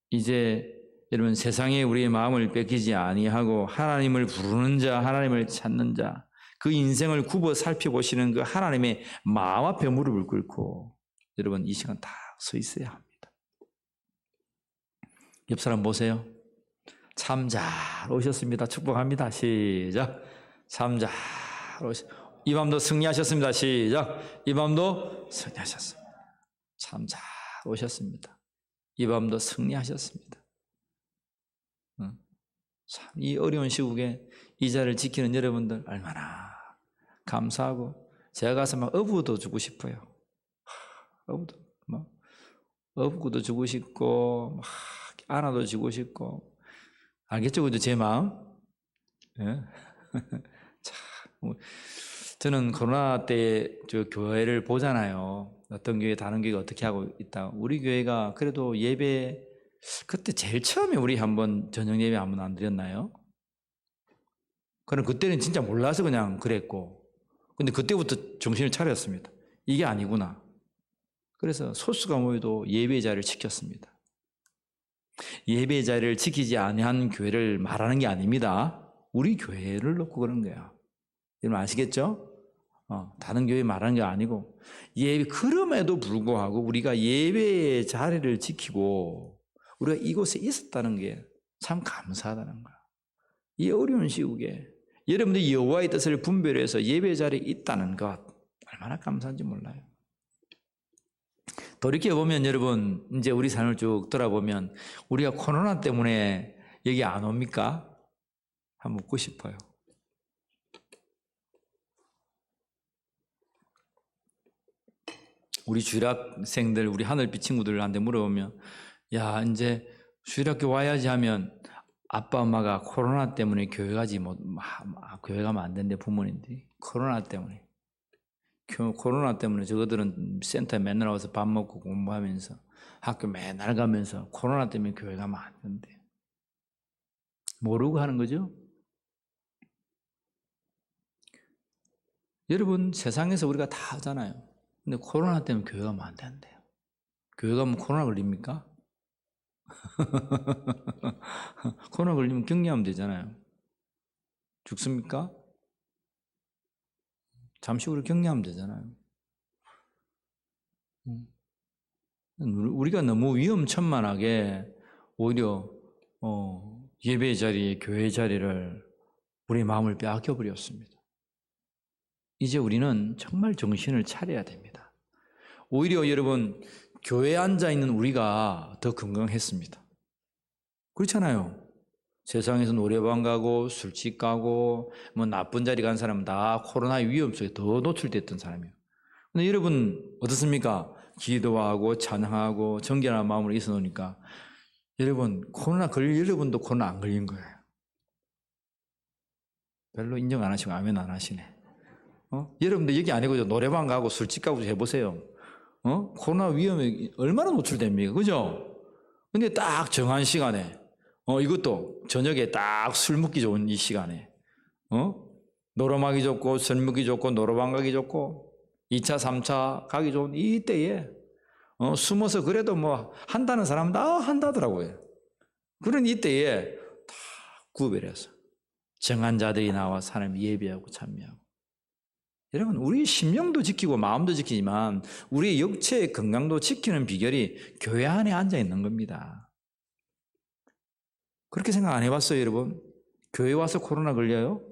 이제 여러분 세상에 우리의 마음을 뺏기지 아니하고 하나님을 부르는 자, 하나님을 찾는 자, 그 인생을 굽어 살펴보시는 그 하나님의 마음 앞에 무릎을 꿇고 여러분 이 시간 다 서 있어야 합니다. 옆 사람 보세요. 참 잘 오셨습니다. 축복합니다. 시작. 참 잘 오셨습니다. 이 밤도 승리하셨습니다. 시작. 이 밤도 승리하셨습니다. 참 잘 오셨습니다. 이 밤도 승리하셨습니다. 참, 이 어려운 시국에 이 자리를 지키는 여러분들 얼마나 감사하고 제가 가서 막 어부도 주고 싶어요. 어부도 막 어부도 주고 싶고 막 안아도 주고 싶고 알겠죠, 그죠? 제 마음. 예? 참, 저는 코로나 때 저 교회를 보잖아요. 어떤 교회 다른 교회가 어떻게 하고 있다. 우리 교회가 그래도 예배 그때 제일 처음에 우리 한번 저녁 예배 한번 안 드렸나요? 그럼 그때는 진짜 몰라서 그냥 그랬고, 근데 그때부터 정신을 차렸습니다. 이게 아니구나. 그래서 소수가 모여도 예배 자리를 지켰습니다. 예배 자리를 지키지 아니한 교회를 말하는 게 아닙니다. 우리 교회를 놓고 그런 거야. 여러분 아시겠죠? 다른 교회 말하는 게 아니고 그럼에도 불구하고 우리가 예배의 자리를 지키고 우리가 이곳에 있었다는 게 참 감사하다는 거야. 이 어려운 시국에 여러분들이 여호와의 뜻을 분별해서 예배 자리에 있다는 것 얼마나 감사한지 몰라요. 돌이켜보면 여러분 이제 우리 삶을 쭉 돌아보면 우리가 코로나 때문에 여기 안 옵니까? 한번 묻고 싶어요. 우리 주일학생들, 우리 하늘빛 친구들한테 물어보면 야 이제 주일학교 와야지 하면 아빠 엄마가 코로나 때문에 교회 가지 교회 가면 안 된대 부모님들이. 코로나 때문에 저거들은 센터에 맨날 와서 밥 먹고 공부하면서 학교 맨날 가면서 코로나 때문에 교회 가면 안 된대. 모르고 하는 거죠? 여러분 세상에서 우리가 다 하잖아요. 근데 코로나 때문에 교회 가면 안 된대요. 교회 가면 코로나 걸립니까? 코로나 걸리면 격리하면 되잖아요. 죽습니까? 잠시 후로 격리하면 되잖아요. 우리가 너무 위험천만하게 오히려 예배 자리에 교회 자리를 우리의 마음을 빼앗겨 버렸습니다. 이제 우리는 정말 정신을 차려야 됩니다. 오히려 여러분 교회에 앉아있는 우리가 더 건강했습니다. 그렇잖아요. 세상에서 노래방 가고 술집 가고 뭐 나쁜 자리 간 사람은 다 코로나의 위험 속에 더 노출됐던 사람이에요. 근데 여러분 어떻습니까? 기도하고 찬양하고 정결한 마음으로 있어 놓으니까 여러분 코로나 걸릴 여러분도 코로나 안 걸린 거예요. 별로 인정 안 하시고 아멘 안 하시네. 여러분들 여기 아니고 노래방 가고 술집 가고 해보세요. 코로나 위험에 얼마나 노출됩니까? 그죠? 근데 딱 정한 시간에, 이것도 저녁에 딱 술 먹기 좋은 이 시간에, 노름하기 좋고, 술 먹기 좋고, 노래방 가기 좋고, 2차, 3차 가기 좋은 이때에, 숨어서 그래도 뭐, 한다는 사람은 다 한다더라고요. 그런 이때에 다 구별해서 정한 자들이 나와 사람이 예배하고 참여하고. 여러분 우리 심령도 지키고 마음도 지키지만 우리의 육체의 건강도 지키는 비결이 교회 안에 앉아 있는 겁니다. 그렇게 생각 안 해봤어요 여러분? 교회 와서 코로나 걸려요?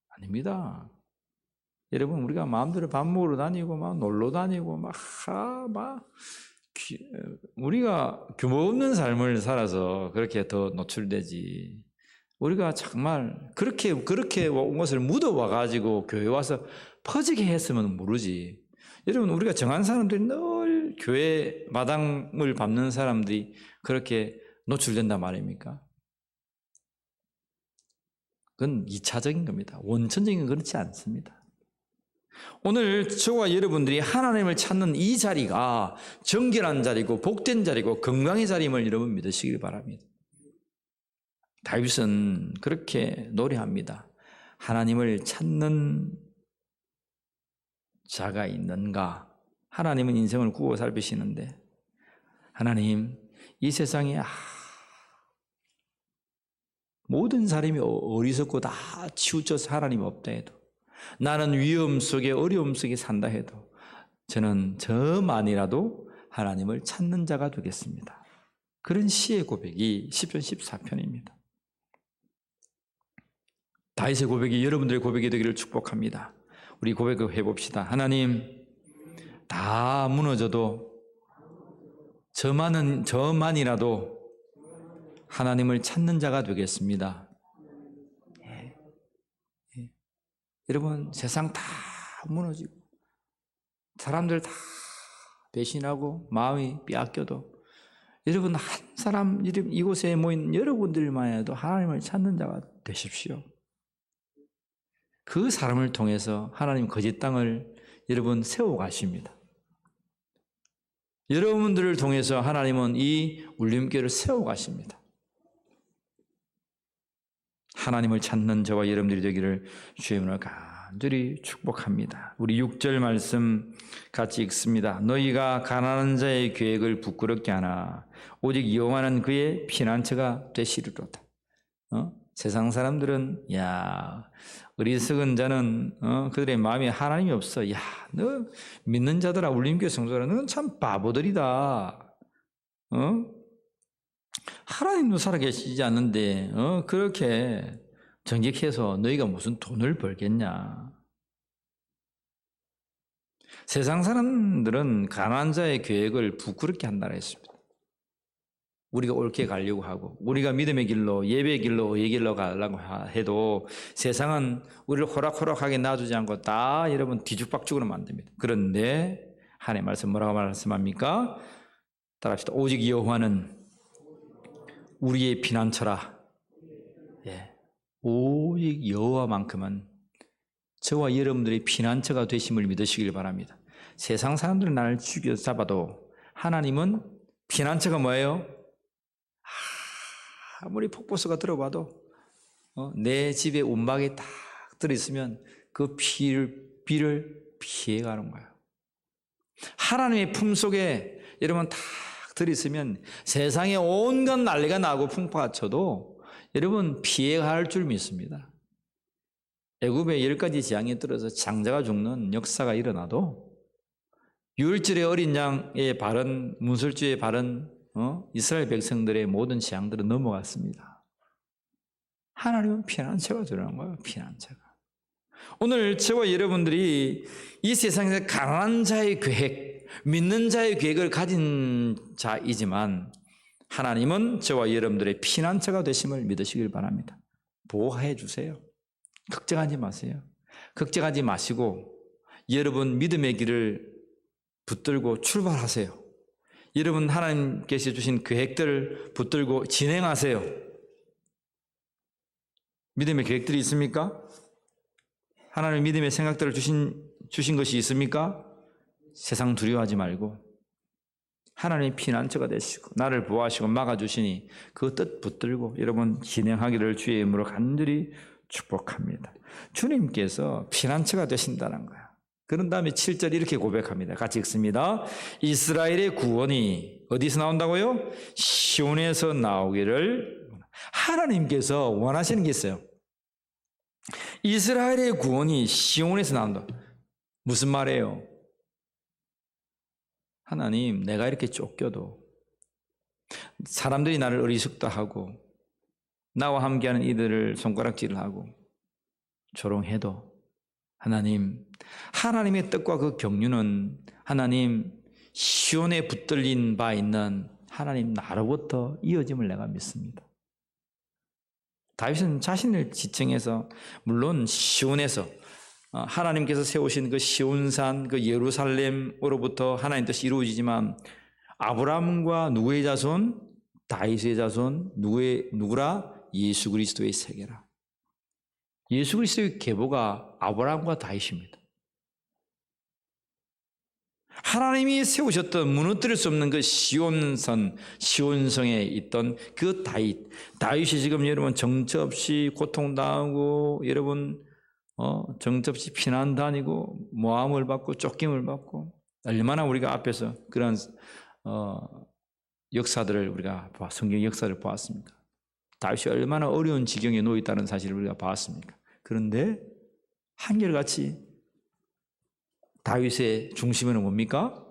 아닙니다. 여러분 우리가 마음대로 밥 먹으러 다니고 막 놀러 다니고 우리가 규모 없는 삶을 살아서 그렇게 더 노출되지. 우리가 정말 그렇게 온 것을 묻어와가지고 교회 와서 퍼지게 했으면 모르지. 여러분 우리가 정한 사람들이 늘 교회 마당을 밟는 사람들이 그렇게 노출된단 말입니까? 그건 2차적인 겁니다. 원천적인 건 그렇지 않습니다. 오늘 저와 여러분들이 하나님을 찾는 이 자리가 정결한 자리고 복된 자리고 건강의 자리임을 여러분 믿으시길 바랍니다. 다윗은 그렇게 노래합니다. 하나님을 찾는 자가 있는가? 하나님은 인생을 구워 살피시는데 하나님 이 세상에 모든 사람이 어리석고 다 치우쳐서 하나님 없다 해도 나는 위험 속에 어려움 속에 산다 해도 저는 저만이라도 하나님을 찾는 자가 되겠습니다. 그런 시의 고백이 시편 14편입니다. 다윗의 고백이 여러분들의 고백이 되기를 축복합니다. 우리 고백을 해봅시다. 하나님, 다 무너져도 저만이라도 하나님을 찾는 자가 되겠습니다. 예. 예. 여러분, 세상 다 무너지고 사람들 다 배신하고 마음이 빼앗겨도 여러분 한 사람 이곳에 모인 여러분들만 해도 하나님을 찾는 자가 되십시오. 그 사람을 통해서 하나님 거짓 땅을 여러분 세워가십니다. 여러분들을 통해서 하나님은 이 울림교를 세워가십니다. 하나님을 찾는 저와 여러분들이 되기를 주의 이름으로 간절히 축복합니다. 우리 6절 말씀 같이 읽습니다. 너희가 가난한 자의 계획을 부끄럽게 하나 오직 여호와는 그의 피난처가 되시리로다. 세상 사람들은 어리석은 자는 그들의 마음에 하나님이 없어. 너 믿는 자들아, 울림교회 성도들아, 너는 참 바보들이다. 하나님도 살아계시지 않는데 그렇게 정직해서 너희가 무슨 돈을 벌겠냐. 세상 사람들은 가난한 자의 계획을 부끄럽게 한다고 했습니다. 우리가 옳게 가려고 하고 우리가 믿음의 길로 예배의 길로 의의 길로 가려고 해도 세상은 우리를 호락호락하게 놔주지 않고 다 여러분 뒤죽박죽으로 만듭니다. 그런데 하나님의 말씀 뭐라고 말씀합니까? 따라합시다. 오직 여호와는 우리의 피난처라. 오직 여호와만큼은 저와 여러분들의 피난처가 되심을 믿으시길 바랍니다. 세상 사람들은 나를 죽여 잡아도 하나님은 피난처가 뭐예요? 아무리 폭포수가 들어봐도 내 집에 운박이 딱 들어있으면 그 비를 피해가는 거예요. 하나님의 품속에 여러분 딱 들어있으면 세상에 온갖 난리가 나고 풍파가 쳐도 여러분 피해갈 줄 믿습니다. 애굽의 10가지 재앙에 들어서 장자가 죽는 역사가 일어나도 유월절의 어린 양의 바른 문설주의 바른 이스라엘 백성들의 모든 재앙들은 넘어갔습니다. 하나님은 피난처가 되는 거예요. 피난처가. 오늘 저와 여러분들이 이 세상에서 가난한 자의 계획, 믿는 자의 계획을 가진 자이지만 하나님은 저와 여러분들의 피난처가 되심을 믿으시길 바랍니다. 보호해 주세요. 걱정하지 마세요. 걱정하지 마시고 여러분 믿음의 길을 붙들고 출발하세요. 여러분 하나님께서 주신 계획들을 붙들고 진행하세요. 믿음의 계획들이 있습니까? 하나님 믿음의 생각들을 주신 것이 있습니까? 세상 두려워하지 말고 하나님의 피난처가 되시고 나를 보호하시고 막아주시니 그 뜻 붙들고 여러분 진행하기를 주의 이름으로 간절히 축복합니다. 주님께서 피난처가 되신다는 거야. 그런 다음에 7절 이렇게 고백합니다. 같이 읽습니다. 이스라엘의 구원이 어디서 나온다고요? 시온에서 나오기를 하나님께서 원하시는 게 있어요. 이스라엘의 구원이 시온에서 나온다. 무슨 말이에요? 하나님, 내가 이렇게 쫓겨도 사람들이 나를 어리석다 하고 나와 함께하는 이들을 손가락질을 하고 조롱해도 하나님, 하나님의 뜻과 그 경륜은 하나님 시온에 붙들린 바 있는 하나님 나로부터 이어짐을 내가 믿습니다. 다윗은 자신을 지칭해서 물론 시온에서 하나님께서 세우신 그 시온산 그 예루살렘으로부터 하나님 뜻이 이루어지지만 아브라함과 누구의 자손? 다윗의 자손 누구라? 예수 그리스도의 세계라. 예수 그리스도의 계보가 아브라함과 다윗입니다. 하나님이 세우셨던 무너뜨릴 수 없는 그 시온성에 있던 그 다윗이 지금 여러분 정처 없이 고통당하고 여러분 정처 없이 피난 다니고 모함을 받고 쫓김을 받고 얼마나 우리가 앞에서 그런 역사들을 우리가 성경 역사를 보았습니까? 다윗이 얼마나 어려운 지경에 놓여 있다는 사실을 우리가 봤습니까? 그런데 한결같이 다윗의 중심에는 뭡니까?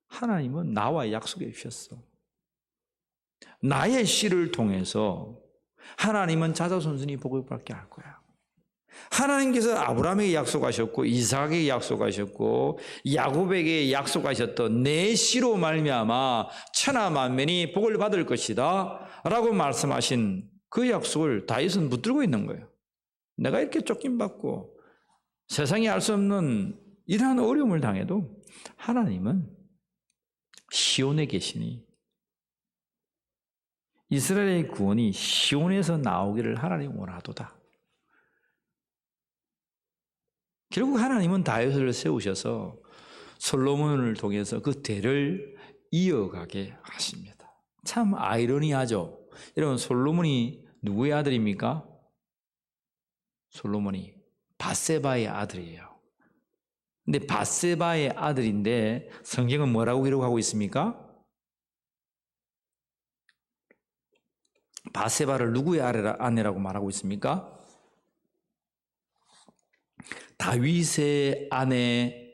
하나님은 나와 약속해 주셨어. 나의 씨를 통해서 하나님은 자자손손이 복을 받게 할 거야. 하나님께서 아브라함에게 약속하셨고 이삭에게 약속하셨고 야곱에게 약속하셨던 내 씨로 말미암아 천하 만민이 복을 받을 것이다 라고 말씀하신 그 약속을 다윗은 붙들고 있는 거예요. 내가 이렇게 쫓김받고 세상이 알 수 없는 이러한 어려움을 당해도 하나님은 시온에 계시니 이스라엘의 구원이 시온에서 나오기를 하나님 원하도다. 결국 하나님은 다윗을 세우셔서 솔로몬을 통해서 그 대를 이어가게 하십니다. 참 아이러니하죠. 여러분, 솔로몬이 누구의 아들입니까? 솔로몬이 밧세바의 아들이에요. 근데 밧세바의 아들인데 성경은 뭐라고 기록하고 있습니까? 밧세바를 누구의 아내라고 말하고 있습니까? 다윗의 아내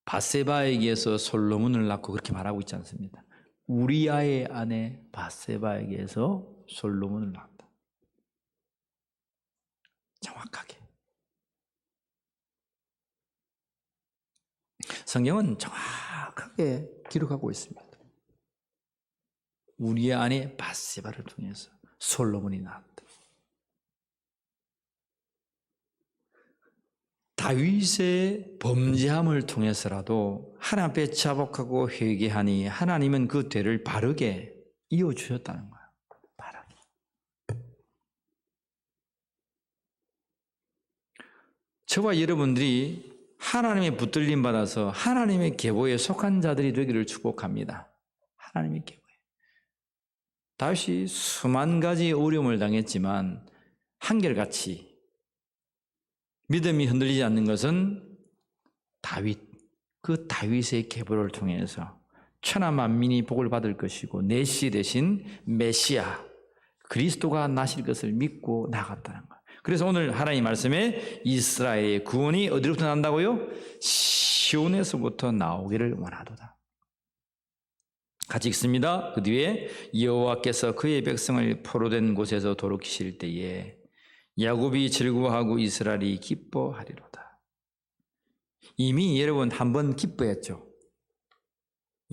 밧세바에게서 솔로몬을 낳고 그렇게 말하고 있지 않습니다. 우리아의 아내 밧세바에게서 솔로몬을 낳았다. 정확하게. 성경은 정확하게 기록하고 있습니다. 우리의 아내 밧세바를 통해서 솔로몬이 낳았다. 다윗의 범죄함을 통해서라도 하나님 앞에 자복하고 회개하니 하나님은 그 대를 바르게 이어주셨다는 거예요. 바르게. 저와 여러분들이 하나님의 붙들림 받아서 하나님의 계보에 속한 자들이 되기를 축복합니다. 하나님의 계보에. 다윗이 수만 가지 어려움을 당했지만 한결같이 믿음이 흔들리지 않는 것은 그 다윗의 계보를 통해서 천하 만민이 복을 받을 것이고 내시 대신 메시아 그리스도가 나실 것을 믿고 나갔다는 거예요. 그래서 오늘 하나님 말씀에 이스라엘의 구원이 어디로부터 난다고요? 시온에서부터 나오기를 원하도다. 같이 읽습니다. 그 뒤에 여호와께서 그의 백성을 포로된 곳에서 돌이키실 때에 야곱이 즐거워하고 이스라엘이 기뻐하리로다. 이미 여러분 한 번 기뻐했죠.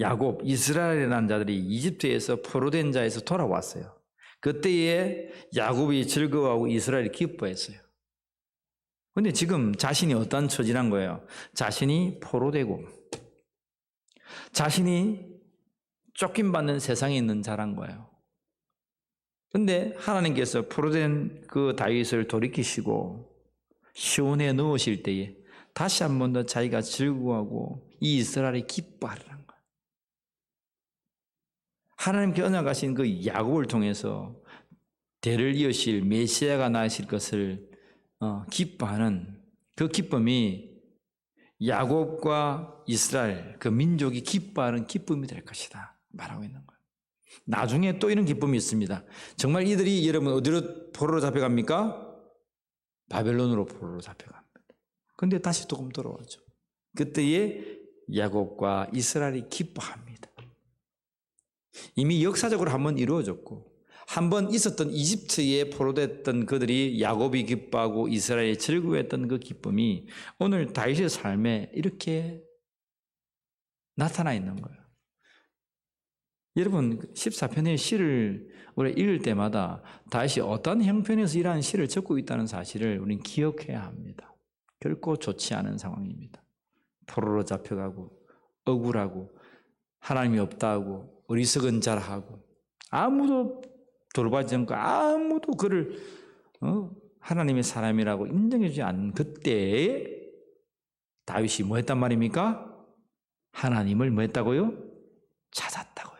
야곱, 이스라엘이라는 자들이 이집트에서 포로된 자에서 돌아왔어요. 그때에 야곱이 즐거워하고 이스라엘이 기뻐했어요. 그런데 지금 자신이 어떤 처지란 거예요? 자신이 포로되고 자신이 쫓김받는 세상에 있는 자란 거예요. 그런데 하나님께서 포로된 그 다윗을 돌이키시고 시온에 넣으실 때에 다시 한 번 더 자기가 즐거워하고 이 이스라엘이 기뻐하리라는 거예요. 하나님께 언약하신 그 야곱을 통해서 대를 이으실 메시아가 나실 것을 기뻐하는 그 기쁨이 야곱과 이스라엘 그 민족이 기뻐하는 기쁨이 될 것이다 말하고 있는 거예요. 나중에 또 이런 기쁨이 있습니다. 정말 이들이 여러분 어디로 포로로 잡혀갑니까? 바벨론으로 포로로 잡혀갑니다. 그런데 다시 조금 돌아오죠. 그때에 야곱과 이스라엘이 기뻐합니다. 이미 역사적으로 한번 이루어졌고 한번 있었던 이집트에 포로됐던 그들이 야곱이 기뻐하고 이스라엘이 즐거워했던 그 기쁨이 오늘 다윗의 삶에 이렇게 나타나 있는 거예요. 여러분 14편의 시를 우리 읽을 때마다 다윗이 어떤 형편에서 이러한 시를 적고 있다는 사실을 우리는 기억해야 합니다. 결코 좋지 않은 상황입니다. 포로로 잡혀가고 억울하고 하나님이 없다 하고 어리석은 자라하고 아무도 돌봐주지 않고 아무도 그를 하나님의 사람이라고 인정해주지 않는 그때에 다윗이 뭐 했단 말입니까? 하나님을 뭐 했다고요? 찾았다고요.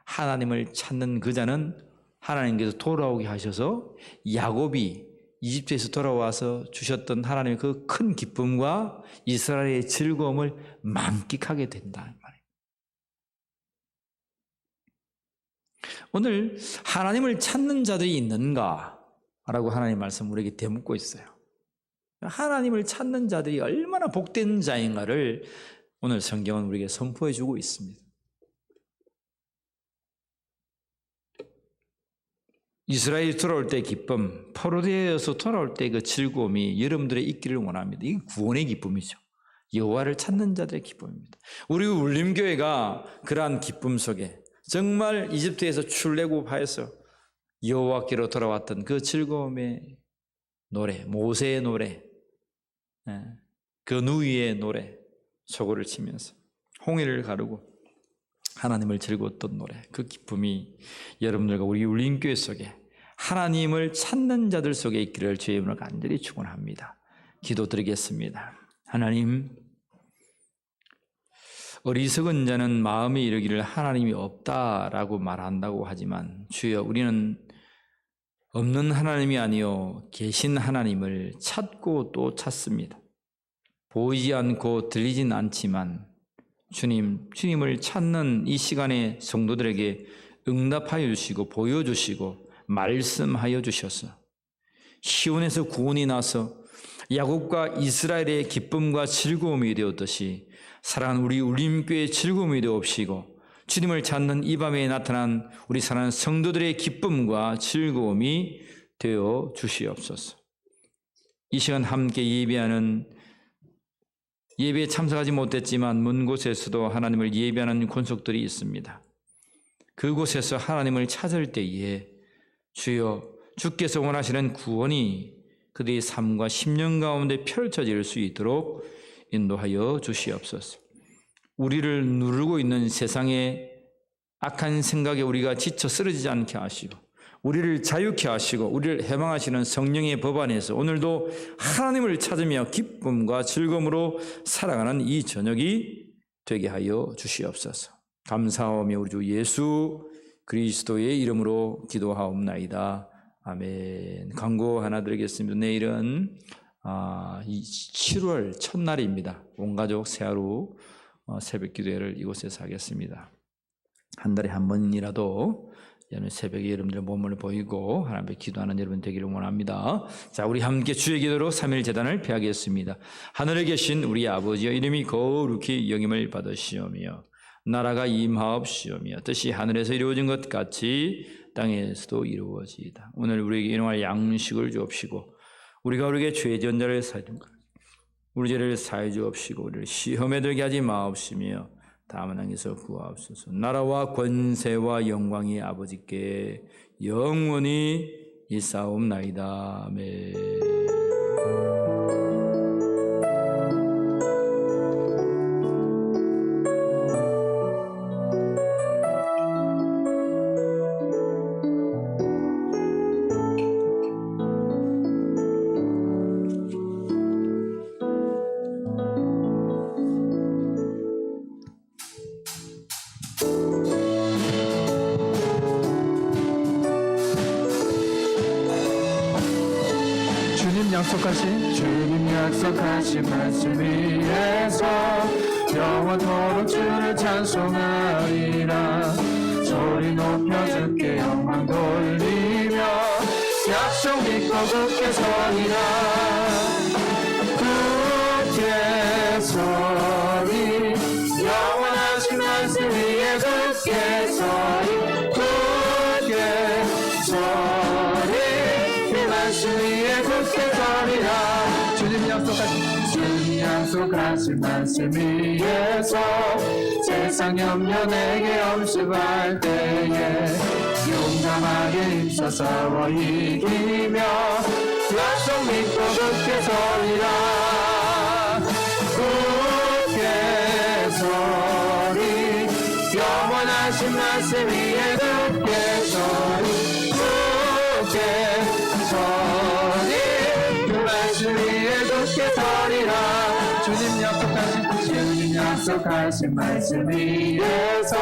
하나님을 찾는 그 자는 하나님께서 돌아오게 하셔서 야곱이 이집트에서 돌아와서 주셨던 하나님의 그 큰 기쁨과 이스라엘의 즐거움을 만끽하게 된다. 오늘 하나님을 찾는 자들이 있는가? 라고 하나님 말씀 우리에게 되묻고 있어요. 하나님을 찾는 자들이 얼마나 복된 자인가를 오늘 성경은 우리에게 선포해 주고 있습니다. 이스라엘이 돌아올 때 기쁨, 포로되어서 돌아올 때 그 즐거움이 여러분들의 있기를 원합니다. 이게 구원의 기쁨이죠. 여호와를 찾는 자들의 기쁨입니다. 우리 울림교회가 그러한 기쁨 속에 정말 이집트에서 출애굽하여서 여호와께로 돌아왔던 그 즐거움의 노래, 모세의 노래, 그 누이의 노래, 소고를 치면서 홍해를 가르고 하나님을 즐거웠던 노래, 그 기쁨이 여러분들과 우리 울림교회 속에 하나님을 찾는 자들 속에 있기를 주의 이름으로 간절히 축원합니다. 기도드리겠습니다. 하나님, 어리석은 자는 마음에 이르기를 하나님이 없다라고 말한다고 하지만 주여, 우리는 없는 하나님이 아니요 계신 하나님을 찾고 또 찾습니다. 보이지 않고 들리진 않지만 주님을 찾는 이 시간에 성도들에게 응답하여 주시고 보여주시고 말씀하여 주셔서 시온에서 구원이 나서 야곱과 이스라엘의 기쁨과 즐거움이 되었듯이 사랑하는 우리 울림교회의 즐거움이 되옵시고 주님을 찾는 이 밤에 나타난 우리 사랑하는 성도들의 기쁨과 즐거움이 되어 주시옵소서. 이 시간 함께 예배에 참석하지 못했지만 먼 곳에서도 하나님을 예배하는 권속들이 있습니다. 그곳에서 하나님을 찾을 때에 주여, 주께서 원하시는 구원이 그들의 삶과 심령 가운데 펼쳐질 수 있도록 인도하여 주시옵소서. 우리를 누르고 있는 세상의 악한 생각에 우리가 지쳐 쓰러지지 않게 하시고 우리를 자유케 하시고 우리를 해방하시는 성령의 법 안에서 오늘도 하나님을 찾으며 기쁨과 즐거움으로 살아가는 이 저녁이 되게 하여 주시옵소서. 감사하며 우리 주 예수 그리스도의 이름으로 기도하옵나이다. 아멘. 광고 하나 드리겠습니다. 내일은 7월 첫날입니다. 온 가족 새하루 새벽 기도회를 이곳에서 하겠습니다. 한 달에 한 번이라도 새벽에 여러분들의 몸을 보이고 하나님 앞에 기도하는 여러분 되기를 원합니다. 자, 우리 함께 주의 기도로 3일 제단을 폐하겠습니다. 하늘에 계신 우리 아버지여, 이름이 거룩히 여김을 받으시오며 나라가 임하옵시오며 뜻이 하늘에서 이루어진 것 같이 땅에서도 이루어지이다. 오늘 우리에게 일용할 양식을 주옵시고 우리가 우리에게 죄 지은 자를 사하여 우리 죄를 사하여 주옵시고 우리를 시험에 들게 하지 마옵시며 다만 항에서 구하옵소서. 나라와 권세와 영광이 아버지께 영원히 있사옵나이다. 아멘. 주님 약속하신 말씀 위에서 영원토록 주를 찬송하리라. 소리 높여 주께 영광 돌리며 약속 믿고 굳게 서리라. 굳게 서리 영원하신 말씀 위에 굳게 서리. 굳게 서리 그 말씀 위에 굳게 서리라. 주님 약속하신 말씀 위에서 세상 염려 내게 엄습할 때에 용감하게 힘써 싸워 이기며 약속 믿고 굳게 서리라. 굳게 서리 영원하신 말씀 위에 굳게 서리. 굳게 서리 그 말씀 위에 굳게 서리라. 주님 약속하신 말씀 위에서